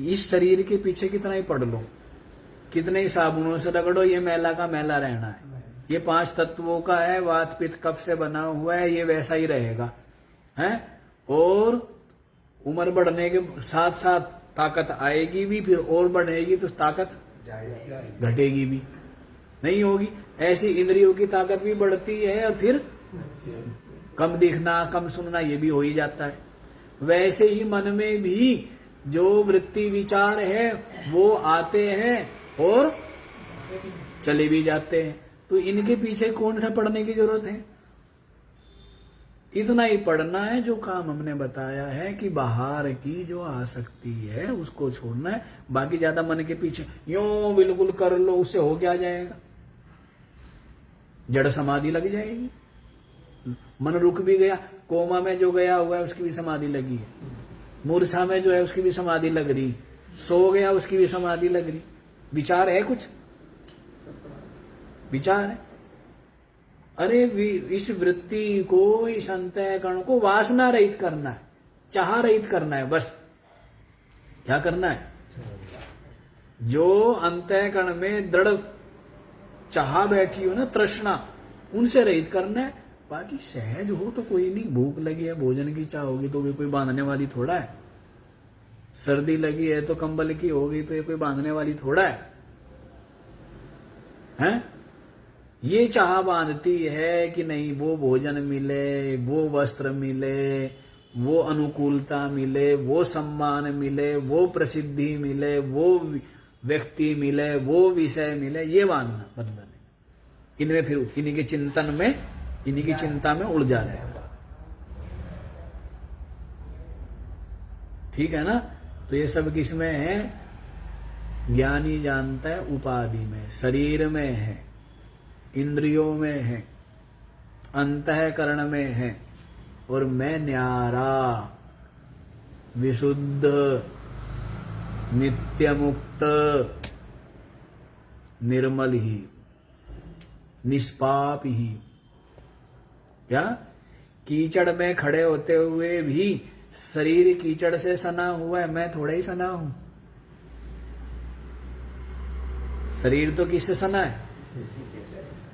इस शरीर के पीछे कितना ही पड़ लो, कितने ही साबुनों से रगड़ो, ये मैला का मैला रहना है। ये 5 तत्वों का है, वात पित्त कफ से बना हुआ है, ये वैसा ही रहेगा है। और उम्र बढ़ने के साथ साथ ताकत आएगी भी, फिर और बढ़ेगी तो ताकत घटेगी भी नहीं होगी। ऐसी इंद्रियों की ताकत भी बढ़ती है और फिर कम दिखना, कम सुनना, ये भी हो ही जाता है। वैसे ही मन में भी जो वृत्ति विचार है वो आते हैं और चले भी जाते हैं। तो इनके पीछे कौन सा पढ़ने की जरूरत है? इतना ही पढ़ना है जो काम हमने बताया है कि बाहर की जो आसक्ति है उसको छोड़ना है। बाकी ज्यादा मन के पीछे यूं बिल्कुल कर लो, उससे हो क्या जाएगा? जड़ समाधि लग जाएगी। मन रुक भी गया, कोमा में जो गया हुआ है उसकी भी समाधि लगी है, मूर्छा में जो है उसकी भी समाधि लग रही, सो गया उसकी भी समाधि लग रही। विचार है कुछ? विचार है। अरे इस वृत्ति को, इस अंतःकरण को वासना रहित करना है, चाह रहित करना है। बस क्या करना है? जो अंतःकरण में दृढ़ चाह बैठी हो ना, तृष्णा, उनसे रहित करना है। बाकी सहज हो तो कोई नहीं। भूख लगी है, भोजन की चाह होगी तो कोई बांधने वाली थोड़ा है। सर्दी लगी है तो कंबल की होगी तो ये कोई बांधने वाली थोड़ा है, हैं? ये चाह बांधती है कि नहीं वो भोजन मिले, वो वस्त्र मिले, वो अनुकूलता मिले, वो सम्मान मिले, वो प्रसिद्धि मिले, वो व्यक्ति मिले, वो विषय मिले। ये बांधना बंधन है। इनमें फिर इन्हीं के चिंतन में, इन्हीं की चिंता में उलझा रहेगा। ठीक है ना? तो ये सब किसमें है? ज्ञानी जानता है उपाधि में, शरीर में है, इंद्रियों में है, अंतःकरण में है। और मैं न्यारा, विशुद्ध, नित्य मुक्त, निर्मल ही, निष्पाप ही। क्या? कीचड़ में खड़े होते हुए भी शरीर कीचड़ से सना हुआ है, मैं थोड़ा ही सना हूं। शरीर तो किससे सना है?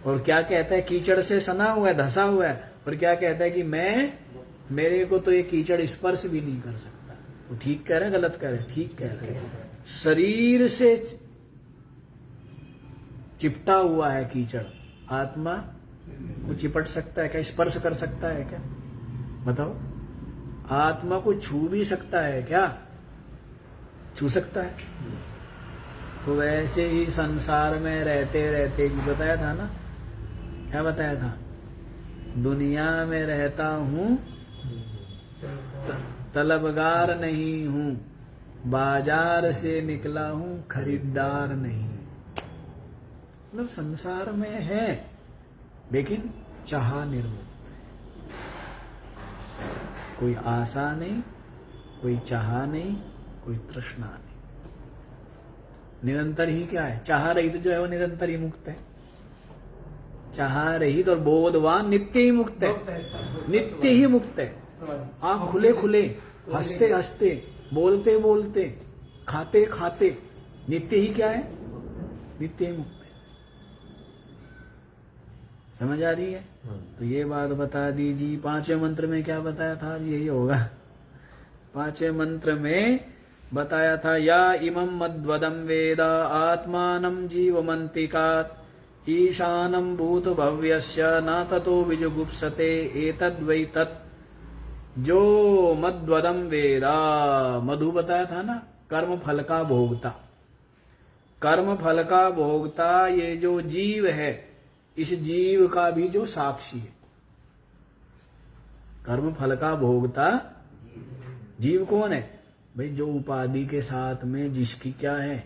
और क्या कहता है? कीचड़ से सना हुआ है, धसा हुआ है। और क्या कहता है कि मेरे को तो ये कीचड़ स्पर्श भी नहीं कर सकता। तो ठीक कह रहे हैं, गलत कह रहे हैं? ठीक कह रहे हैं। शरीर से चिपटा हुआ है कीचड़, आत्मा को चिपट सकता है क्या? स्पर्श कर सकता है क्या? बताओ। आत्मा को छू भी सकता है क्या? छू सकता है? तो वैसे ही संसार में रहते रहते बताया था ना, क्या बताया था? दुनिया में रहता हूं, तलबगार नहीं हूं, बाजार से निकला हूं, खरीदार नहीं। मतलब संसार में है लेकिन चाह निर्मुक्त, कोई आशा नहीं, कोई चाह नहीं, कोई तृष्णा नहीं। निरंतर ही क्या है? चाह रहित जो है वो निरंतर ही मुक्त है। चाह रहित और बोधवान नित्य ही मुक्त है, नित्य ही मुक्त है। आंख खुले खुले, हंसते हंसते, बोलते बोलते, खाते खाते, नित्य ही क्या है? नित्य ही मुक्त है। समझ आ रही है? तो ये बात बता दीजिए। पांचवें मंत्र में क्या बताया था? यही होगा। पांचवें मंत्र में बताया था, या इमं मद्वदं वेद आत्मानं जीवमन्तिकात् ईशानं भूत भव्यस्य न ततो विजुगुप्सते एतद्वै तत्। जो मद्वदं वेदा, मधु बताया था ना, कर्म फल का भोगता। कर्म फल का भोगता ये जो जीव है, इस जीव का भी जो साक्षी है। कर्म फल का भोगता जीव कौन है भाई? जो उपाधि के साथ में जिसकी क्या है,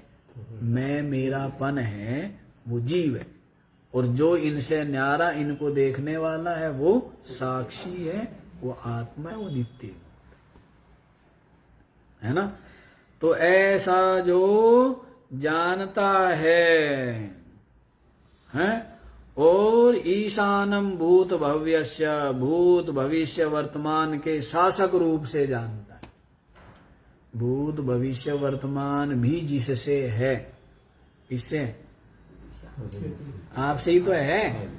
मैं मेरापन है, वो जीव है। और जो इनसे न्यारा, इनको देखने वाला है, वो साक्षी है, वो आत्मा है, वो नित्य है ना। तो ऐसा जो जानता है और ईशानम भूत भव्यस्य, भूत भविष्य वर्तमान के शासक रूप से जानता है। भूत भविष्य वर्तमान भी जिससे है, इससे आपसे ही तो है।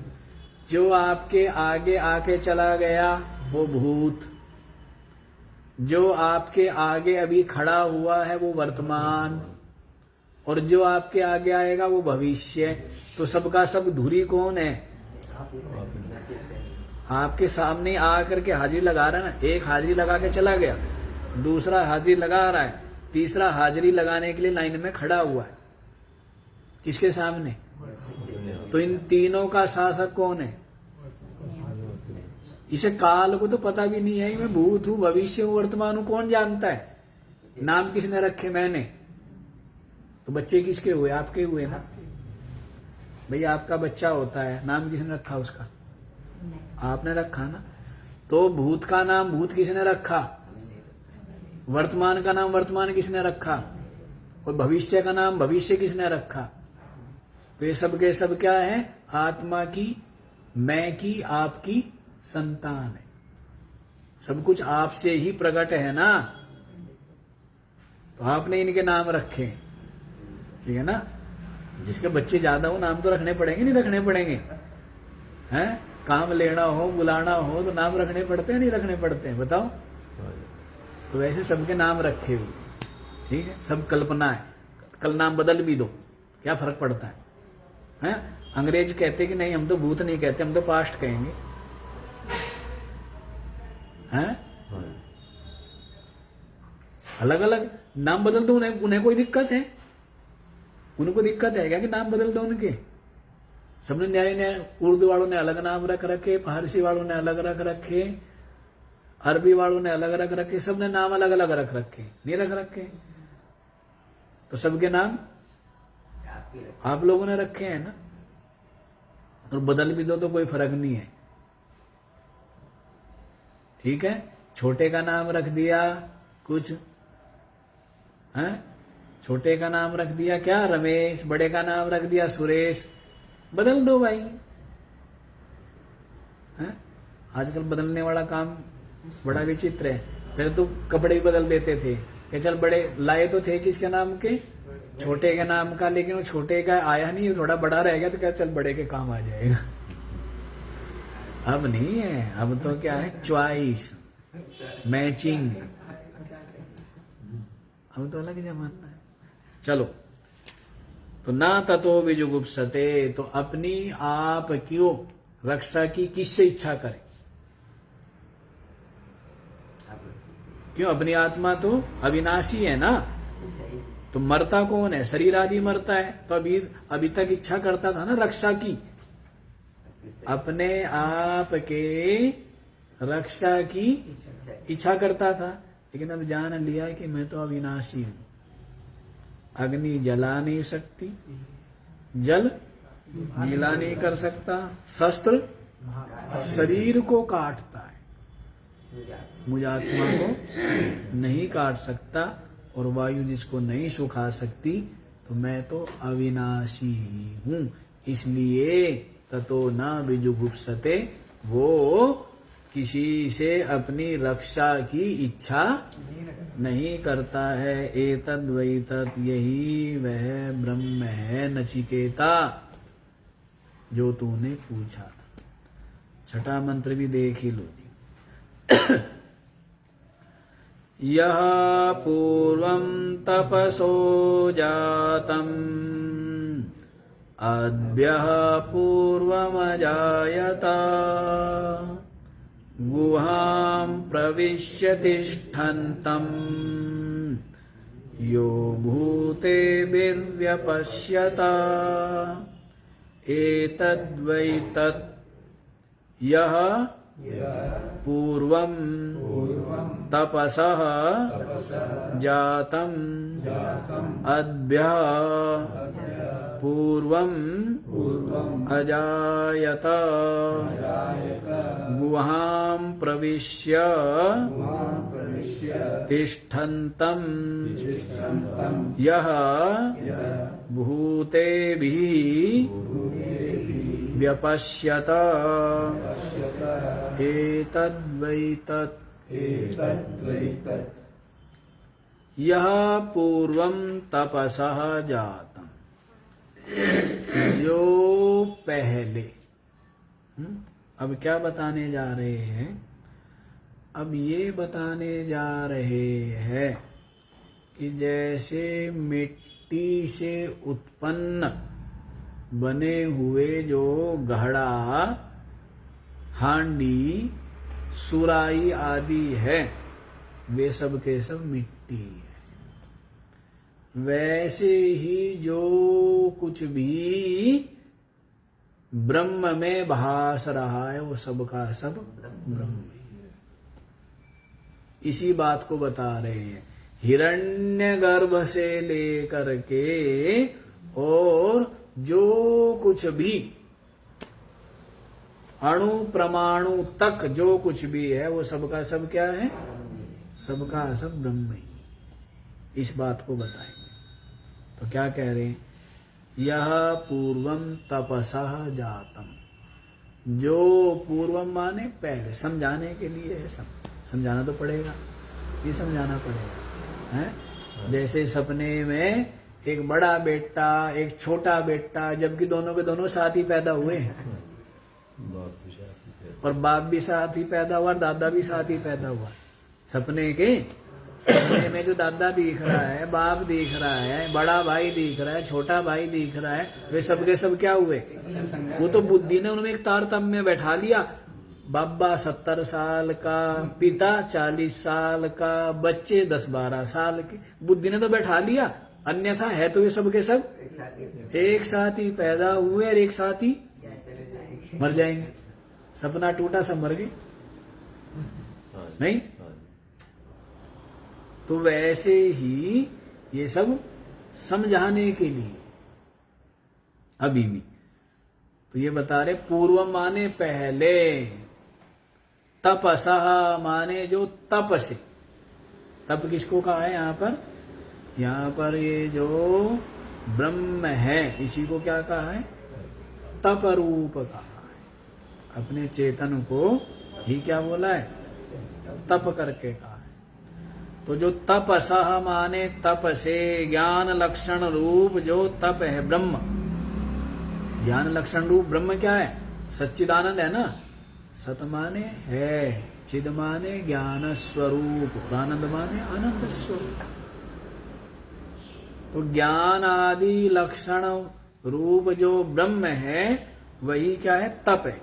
जो आपके आगे आके चला गया वो भूत, जो आपके आगे अभी खड़ा हुआ है वो वर्तमान, और जो आपके आगे आएगा वो भविष्य। तो सबका सब धुरी कौन है? आपके सामने आकर के हाजिरी लगा रहा है ना। एक हाजिरी लगा के चला गया, दूसरा हाजिरी लगा रहा है, तीसरा हाजिरी लगाने के लिए लाइन में खड़ा हुआ है। किसके सामने? तो इन तीनों का शासक कौन है? इसे काल को तो पता भी नहीं है, मैं भूत हूं, भविष्य हूं, वर्तमान हूं, कौन जानता है? नाम किसने रखे? मैंने। तो बच्चे किसके हुए? आपके हुए ना। भाई आपका बच्चा होता है, नाम किसने रखा उसका? आपने रखा ना। तो भूत का नाम भूत किसने रखा? वर्तमान का नाम वर्तमान किसने रखा? और भविष्य का नाम भविष्य किसने रखा? तो ये सब के सब क्या है? आत्मा की, मैं की, आपकी संतान है। सब कुछ आपसे ही प्रकट है ना। तो आपने इनके नाम रखे, ठीक है ना। जिसके बच्चे ज्यादा हो नाम तो रखने पड़ेंगे, नहीं रखने पड़ेंगे? हैं? काम लेना हो, बुलाना हो तो नाम रखने पड़ते हैं, नहीं रखने पड़ते हैं? बताओ। तो वैसे सबके नाम रखे हुए, ठीक है। सब कल्पना है, कल नाम बदल भी दो, क्या फर्क पड़ता है? हैं? अंग्रेज कहते कि नहीं हम तो भूत नहीं कहते, हम तो पास्ट कहेंगे। हैं? अलग अलग नाम बदल दो, उन्हें कोई दिक्कत है? उनको दिक्कत है क्या कि नाम बदल दो उनके? सबने न्याय उर्दू वालों ने अलग नाम रख रखे, फारसी वालों ने अलग रख रखे, अरबी वालों ने अलग रख रखे, सबने नाम अलग अलग रख रखे, नहीं रख रखे? तो सबके नाम आप लोगों ने रखे हैं ना। और बदल भी दो तो कोई फर्क नहीं है, ठीक है। छोटे का नाम रख दिया कुछ, हैं? छोटे का नाम रख दिया क्या? रमेश। बड़े का नाम रख दिया सुरेश। बदल दो भाई, हैं? आजकल बदलने वाला काम बड़ा विचित्र है। पहले तो कपड़े भी बदल देते थे कि चल बड़े लाए तो थे किसके नाम के? छोटे के नाम का, लेकिन वो छोटे का आया नहीं, थोड़ा बड़ा रह गया तो क्या चल बड़े के काम आ जाएगा। अब नहीं है, अब तो क्या है? Choice, matching. अब तो अलग जमाना है। चलो, तो ना ततो विजुगुप्सते, तो अपनी आप क्यों रक्षा की किससे इच्छा करे? क्यों? अपनी आत्मा तो अविनाशी है ना। तो मरता कौन है? शरीर आदि मरता है। तो अभी तक इच्छा करता था ना रक्षा की, अपने आप के रक्षा की इच्छा करता था। लेकिन अब जान लिया कि मैं तो अविनाशी हूं। अग्नि जला नहीं सकती, जल गीला नहीं कर सकता, शस्त्र शरीर को काटता है, मुझ आत्मा को नहीं काट सकता, और वायु जिसको नहीं सुखा सकती, तो मैं तो अविनाशी हूं। इसलिए ततो न विजुगुप्सते, वो किसी से अपनी रक्षा की इच्छा नहीं करता है। एतद् वैतत्, यही वह ब्रह्म है नचिकेता जो तूने पूछा था। छठा मंत्र भी देख ही लो जी। यह पूर्वं तपसो जातम् अद्यः पूर्वमजायता गुहां प्रविश्य तिष्ठन्तम् यो भूतेभिर्व्यपश्यता। एतद्वैतत् यः पूर्वं तपसः जातम् अद्यः पूर्वम् अजायत गुहां प्रविश्य तिष्ठन्तम् यः भूतेभिः व्यपश्यत। एतद्वैतत् यह पूर्वं तपसः जातम्, जो पहले। अब क्या बताने जा रहे हैं? अब ये बताने जा रहे हैं कि जैसे मिट्टी से उत्पन्न बने हुए जो घड़ा, हांडी, सुराई आदि है, वे सब के सब मिट्टी है। वैसे ही जो कुछ भी ब्रह्म में भास रहा है वो सब का सब ब्रह्म है। इसी बात को बता रहे हैं। हिरण्यगर्भ से लेकर के और जो कुछ भी अणु परमाणु तक जो कुछ भी है वो सबका सब क्या है? सबका सब ब्रह्म ही। इस बात को बताएंगे। तो क्या कह रहे हैं? यह पूर्वम तपसः जातम। जो पूर्वम माने पहले, समझाने के लिए है। समझाना तो पड़ेगा, ये समझाना पड़ेगा है। जैसे सपने में एक बड़ा बेटा एक छोटा बेटा, जबकि दोनों के दोनों साथ ही पैदा हुए और बाप भी साथ ही पैदा हुआ, दादा भी साथ ही पैदा हुआ। सपने में जो दादा दिख रहा है, बाप दिख रहा है, बड़ा भाई दिख रहा है, छोटा भाई दिख रहा है, वे सबके सब क्या हुए? वो तो बुद्धि ने उनमें एक तारतम्य में बैठा लिया। बाबा 70 साल का, पिता 40 साल का, बच्चे 10-12 साल के, बुद्धि ने तो बैठा लिया। अन्यथा है तो ये सबके सब एक साथ ही पैदा हुए और एक साथ ही मर जाएंगे। सपना टूटा, सब मर गए, नहीं? तो वैसे ही ये सब समझाने के लिए अभी भी तो ये बता रहे। पूर्व माने पहले, तपसः माने जो तप से। तप किसको कहा है यहाँ पर? यहाँ पर ये जो ब्रह्म है इसी को क्या कहा है? तप रूप कहा है। अपने चेतन को ही क्या बोला है? तप करके कहा है। तो जो तपसः माने तप से, ज्ञान लक्षण रूप जो तप है ब्रह्म। ज्ञान लक्षण रूप ब्रह्म क्या है? सच्चिदानंद है ना। सत माने है, चिद माने ज्ञान स्वरूप, आनंद माने आनंद स्वरूप। तो ज्ञान आदि लक्षण रूप जो ब्रह्म है वही क्या है? तप है।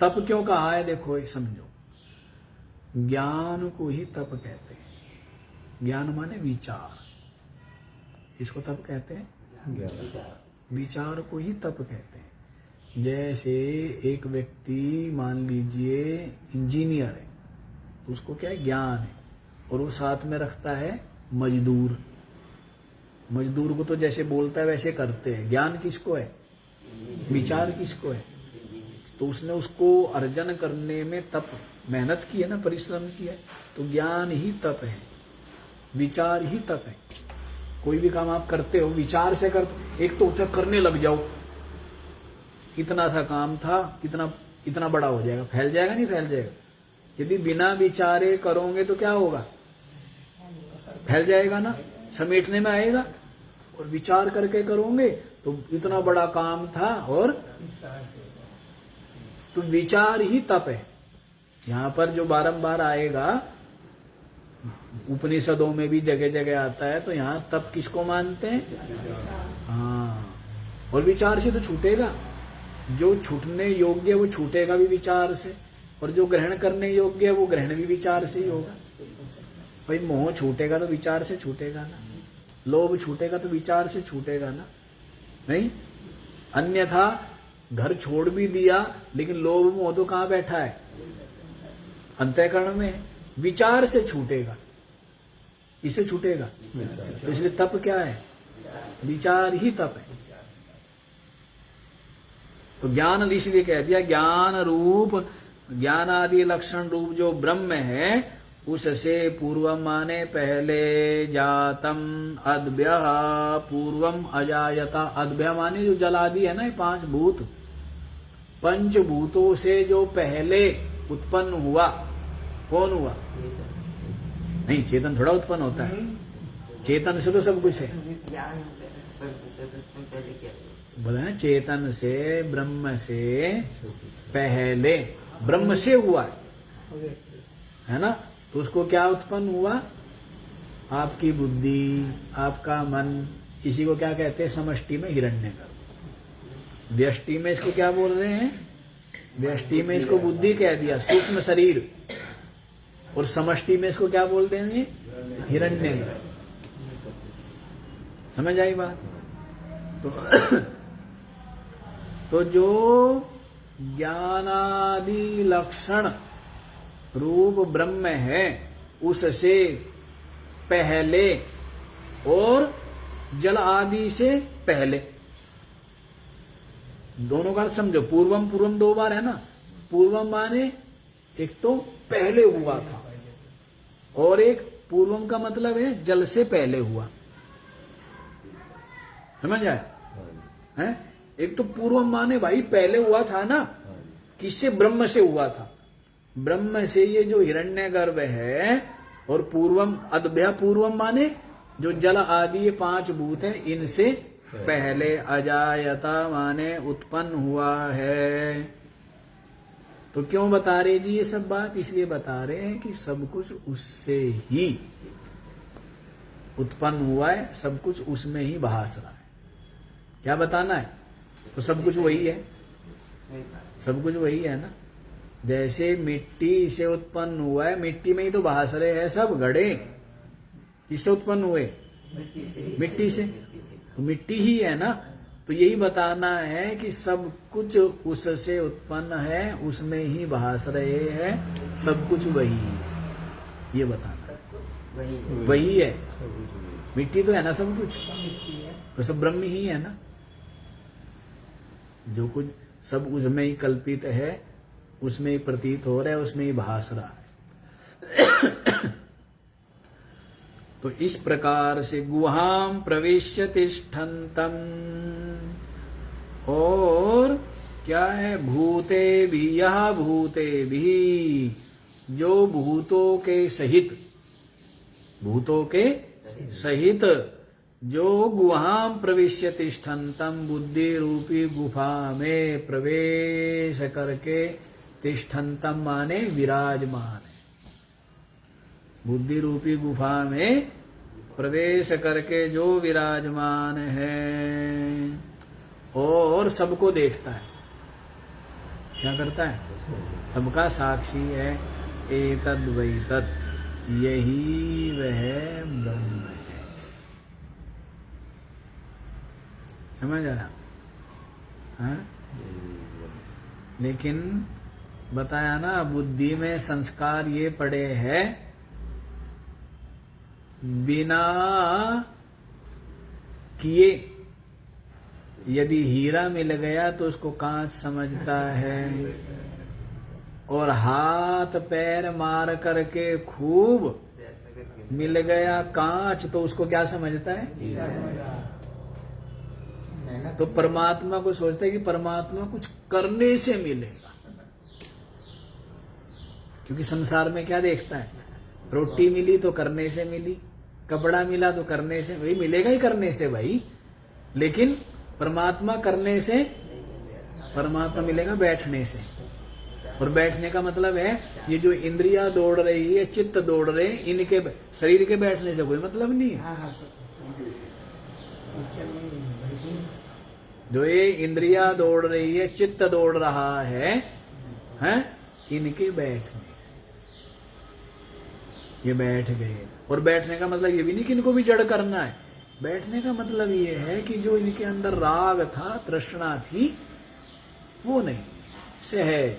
तप क्यों कहा है? देखो समझो। ज्ञान को ही तप कहते हैं। ज्ञान माने विचार, इसको तप कहते हैं। विचार को ही तप कहते हैं। जैसे एक व्यक्ति मान लीजिए इंजीनियर है, तो उसको क्या है? ज्ञान है। और वो साथ में रखता है मजदूर। मजदूर को तो जैसे बोलता है वैसे करते हैं। ज्ञान किसको है? विचार किसको है? तो उसने उसको अर्जन करने में तप, मेहनत की है ना, परिश्रम किया है। तो ज्ञान ही तप है, विचार ही तप है। कोई भी काम आप करते हो विचार से करते। एक तो होता है करने लग जाओ, इतना सा काम था, इतना बड़ा हो जाएगा, फैल जाएगा नहीं फैल जाएगा। यदि बिना विचारे करोगे तो क्या होगा? फैल जाएगा ना, समेटने में आएगा। और विचार करके करोगे तो इतना बड़ा काम था। और तो विचार ही तप है। यहां पर जो बारंबार आएगा, उपनिषदों में भी जगह जगह आता है। तो यहां तप किसको मानते हैं? हाँ। और विचार से तो छूटेगा। जो छूटने योग्य वो छूटेगा भी विचार से, और जो ग्रहण करने योग्य है वो ग्रहण भी विचार से ही होगा। भाई मोह छूटेगा तो विचार से छूटेगा ना, लोभ छूटेगा तो विचार से छूटेगा ना, नहीं? अन्यथा घर छोड़ भी दिया लेकिन लोभ मोह तो कहां बैठा है? अंतःकरण में। विचार से छूटेगा, इससे छूटेगा। तो इसलिए तप क्या है? विचार ही तप है। तो ज्ञान इसलिए कह दिया, ज्ञान रूप, ज्ञान आदि लक्षण रूप जो ब्रह्म है उससे पूर्वम माने पहले, जातम अद्भ्य, पूर्वम अजायता। अद्भ्य माने जो जलादि है ना, ये 5 भूत, पंचभूतों से जो पहले उत्पन्न हुआ, कौन हुआ? नहीं, चेतन थोड़ा उत्पन्न होता है। चेतन से तो सब कुछ है। बोला ना, चेतन से, ब्रह्म से पहले, ब्रह्म से हुआ है ना। तो उसको क्या उत्पन्न हुआ? आपकी बुद्धि, आपका मन, इसी को क्या कहते हैं? समष्टि में हिरण्यगर्भ। व्यष्टि में इसको क्या बोल रहे हैं? व्यष्टि में इसको बुद्धि कह दिया, सूक्ष्म शरीर, और समष्टि में इसको क्या बोल देंगे? हिरण्यगर्भ। समझ आई बात? तो जो ज्ञानादि लक्षण रूप ब्रह्म है, उससे पहले और जल आदि से पहले, दोनों का समझो। पूर्वम पूर्वम दो बार है ना। पूर्वम माने एक तो पहले हुआ था, और एक पूर्वम का मतलब है जल से पहले हुआ। समझ आए? हैं? एक तो पूर्वम माने भाई पहले हुआ था ना, किससे? ब्रह्म से हुआ था। ब्रह्म से ये जो हिरण्यगर्भ है, और पूर्वम अद्भ्या पूर्वम माने जो जल आदि ये 5 भूत हैं, इनसे पहले अजायता माने उत्पन्न हुआ है। तो क्यों बता रहे जी ये सब बात? इसलिए बता रहे हैं कि सब कुछ उससे ही उत्पन्न हुआ है, सब कुछ उसमें ही भास रहा है। क्या बताना है? तो सब कुछ वही है, सब कुछ वही है ना। जैसे मिट्टी से उत्पन्न हुआ है, मिट्टी में ही तो भास रहे हैं सब घड़े। किससे उत्पन्न हुए? मिट्टी से। तो मिट्टी ही है ना। तो यही बताना है कि सब कुछ उससे उत्पन्न है, उसमें ही भास रहे हैं, सब कुछ वही है, ये बताना। वही है। मिट्टी तो है ना सब कुछ, तो सब ब्रह्म ही है ना। जो कुछ सब उसमें ही कल्पित है, उसमें ही प्रतीत हो रहा है, उसमें ही भास रहा है। तो इस प्रकार से गुहाम प्रवेश्य तिष्ठन्तम, और क्या है? भूते भी, यह भूते भी, जो भूतों के सहित, भूतों के सहित जो गुहाम प्रवेश्य तिष्ठन्तम, बुद्धि रूपी गुफा में प्रवेश करके, तिष्ठन्तम माने विराजमान, बुद्धि रूपी गुफा में प्रवेश करके जो विराजमान है, और सबको देखता है। क्या करता है? सबका साक्षी है। एतद् वै तत्, यही वह ब्रह्म है। समझ आया? हाँ? लेकिन बताया ना, बुद्धि में संस्कार ये पड़े हैं, बिना किए यदि हीरा मिल गया तो उसको कांच समझता है, और हाथ पैर मार करके खूब मिल गया कांच तो उसको क्या समझता है? तो परमात्मा को सोचता है कि परमात्मा कुछ करने से मिलेगा, क्योंकि संसार में क्या देखता है? रोटी मिली तो करने से मिली, कपड़ा मिला तो करने से, वही मिलेगा ही करने से भाई। लेकिन परमात्मा करने से, परमात्मा मिलेगा बैठने से। और बैठने का मतलब है ये जो इंद्रियां दौड़ रही है, चित्त दौड़ रहे, इनके शरीर के बैठने से कोई मतलब नहीं है। जो ये इंद्रियां दौड़ रही है, चित्त दौड़ रहा है, हैं? इनके बैठने से ये बैठ गए। और बैठने का मतलब ये भी नहीं कि इनको भी जड़ करना है। बैठने का मतलब ये है कि जो इनके अंदर राग था, तृष्णा थी, वो नहीं, सहज।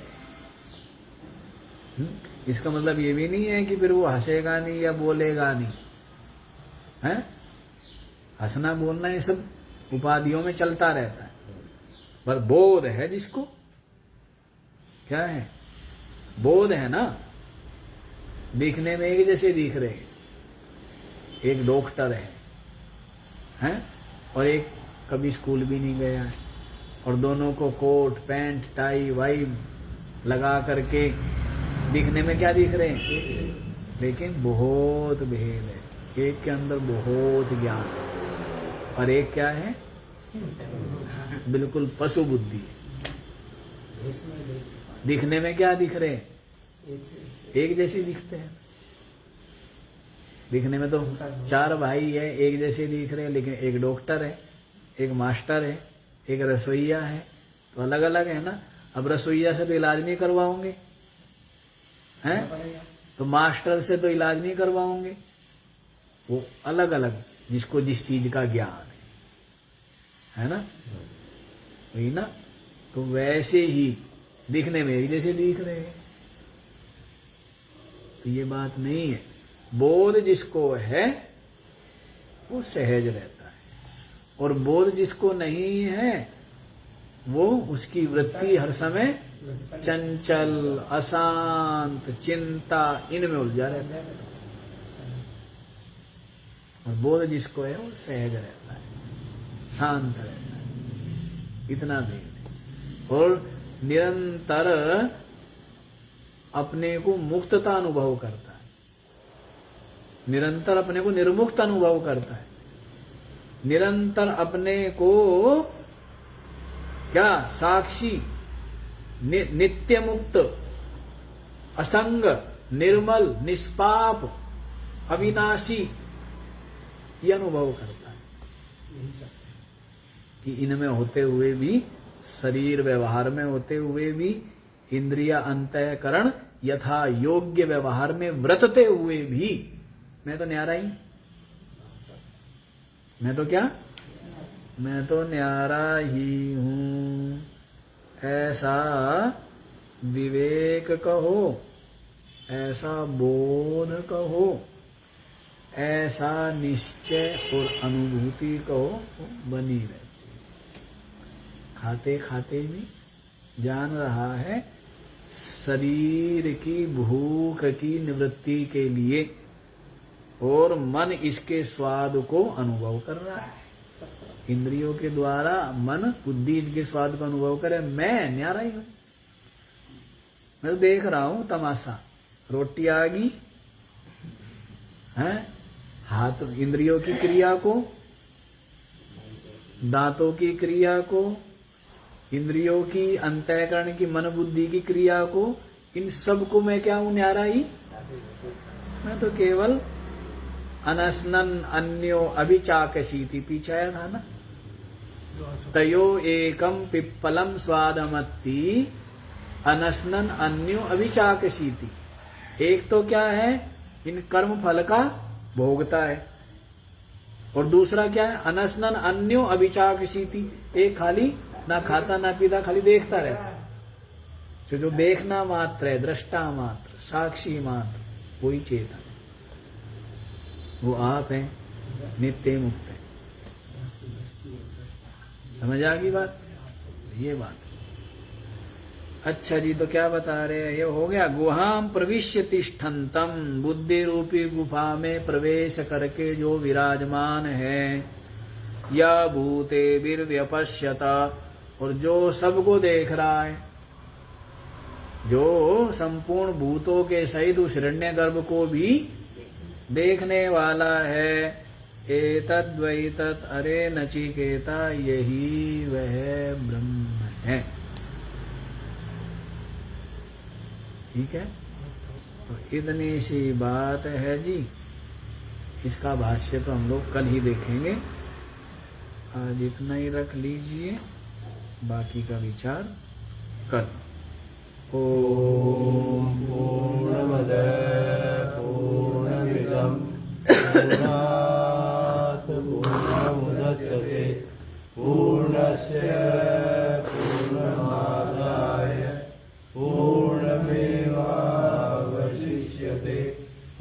इसका मतलब ये भी नहीं है कि फिर वो हंसेगा नहीं या बोलेगा नहीं, है? हंसना बोलना ये सब उपाधियों में चलता रहता है, पर बोध है जिसको, क्या है? बोध है ना। दिखने में एक जैसे दिख रहे, एक डॉक्टर है, हैं? और एक कभी स्कूल भी नहीं गया है, और दोनों को कोट पैंट टाई वाई लगा करके दिखने में क्या दिख रहे हैं, लेकिन बहुत भेद है। एक के अंदर बहुत ज्ञान है, और एक क्या है? बिल्कुल पशु बुद्धि है। दिखने में क्या दिख रहे हैं? एक जैसे दिखते हैं। दिखने में तो 4 भाई है, एक जैसे दिख रहे हैं, लेकिन एक डॉक्टर है, एक मास्टर है, एक रसोईया है, तो अलग अलग है ना। अब रसोईया से तो इलाज नहीं करवाओगे, हैं? तो मास्टर से तो इलाज नहीं करवाओगे, वो अलग अलग, जिसको जिस चीज का ज्ञान है ना, वही ना। तो वैसे ही दिखने में एक जैसे दिख रहे हैं, तो ये बात नहीं है। बोध जिसको है वो सहज रहता है, और बोध जिसको नहीं है वो उसकी वृत्ति हर समय चंचल, अशांत, चिंता, इनमें उलझा रहता है। और बोध जिसको है वो सहज रहता है, शांत रहता है, इतना भी। और निरंतर अपने को मुक्तता अनुभव करता है, निरंतर अपने को निर्मुक्त अनुभव करता है, निरंतर अपने को क्या साक्षी, नित्य मुक्त, असंग, निर्मल, निष्पाप, अविनाशी ये अनुभव करता है कि इनमें होते हुए भी, शरीर व्यवहार में होते हुए भी, इंद्रिया अंतःकरण यथा योग्य व्यवहार में व्रतते हुए भी मैं तो न्यारा ही, मैं तो क्या, मैं तो न्यारा ही हूं, ऐसा विवेक कहो, ऐसा बोध कहो, ऐसा निश्चय और अनुभूति कहो, बनी रहती। खाते खाते भी जान रहा है शरीर की भूख की निवृत्ति के लिए, और मन इसके स्वाद को अनुभव कर रहा है। इंद्रियों के द्वारा मन, बुद्धि इनके स्वाद को अनुभव करे। मैं न्यारा ही हूं, मैं तो देख रहा हूं तमाशा। रोटी आ गई है, हाथ इंद्रियों की क्रिया को, दांतों की क्रिया को, इंद्रियों की अंतःकरण की, मन बुद्धि की क्रिया को, इन सब को मैं क्या हूं, न्यारा ही। मैं तो केवल अनस्नन अन्यो अभिचाकशीति, पीछे आया था ना, तयो एकम पिप्पलम स्वादमत्ति अनस्नन अन्यो अभिचाकशीति। एक तो क्या है, इन कर्म फल का भोगता है, और दूसरा क्या है, अनस्नन अन्यो अभिचाकशीति, एक खाली ना खाता ना पीता, खाली देखता रहता है। तो जो देखना मात्र है, दृष्टा मात्र, साक्षी मात्र, वही चेतन, वो आप हैं, नित्य मुक्त है। समझ आ गई बात, ये बात। अच्छा जी, तो क्या बता रहे हैं, ये हो गया। गुहाम प्रविश्य तिष्ठन्तम, बुद्धि रूपी गुफा में प्रवेश करके जो विराजमान है, या भूते विर्व्यपश्यता, और जो सबको देख रहा है, जो संपूर्ण भूतों के सहित उस हिरण्यगर्भ को भी देखने वाला है। एतद्वैतत्, अरे नचिकेता, यही वह ब्रह्म है। ठीक है, तो इतनी सी बात है जी। इसका भाष्य तो हम लोग कल ही देखेंगे, आज इतना ही रख लीजिए, बाकी का विचार कल। ओम पूर्णमद पूर्णमिदं पूर्णात् पूर्णमुदच्यते पूर्णस्य पूर्णमादाय पूर्णमेवावशिष्यते।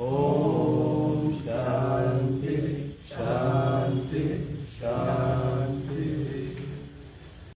ओम शांति शांति शांति।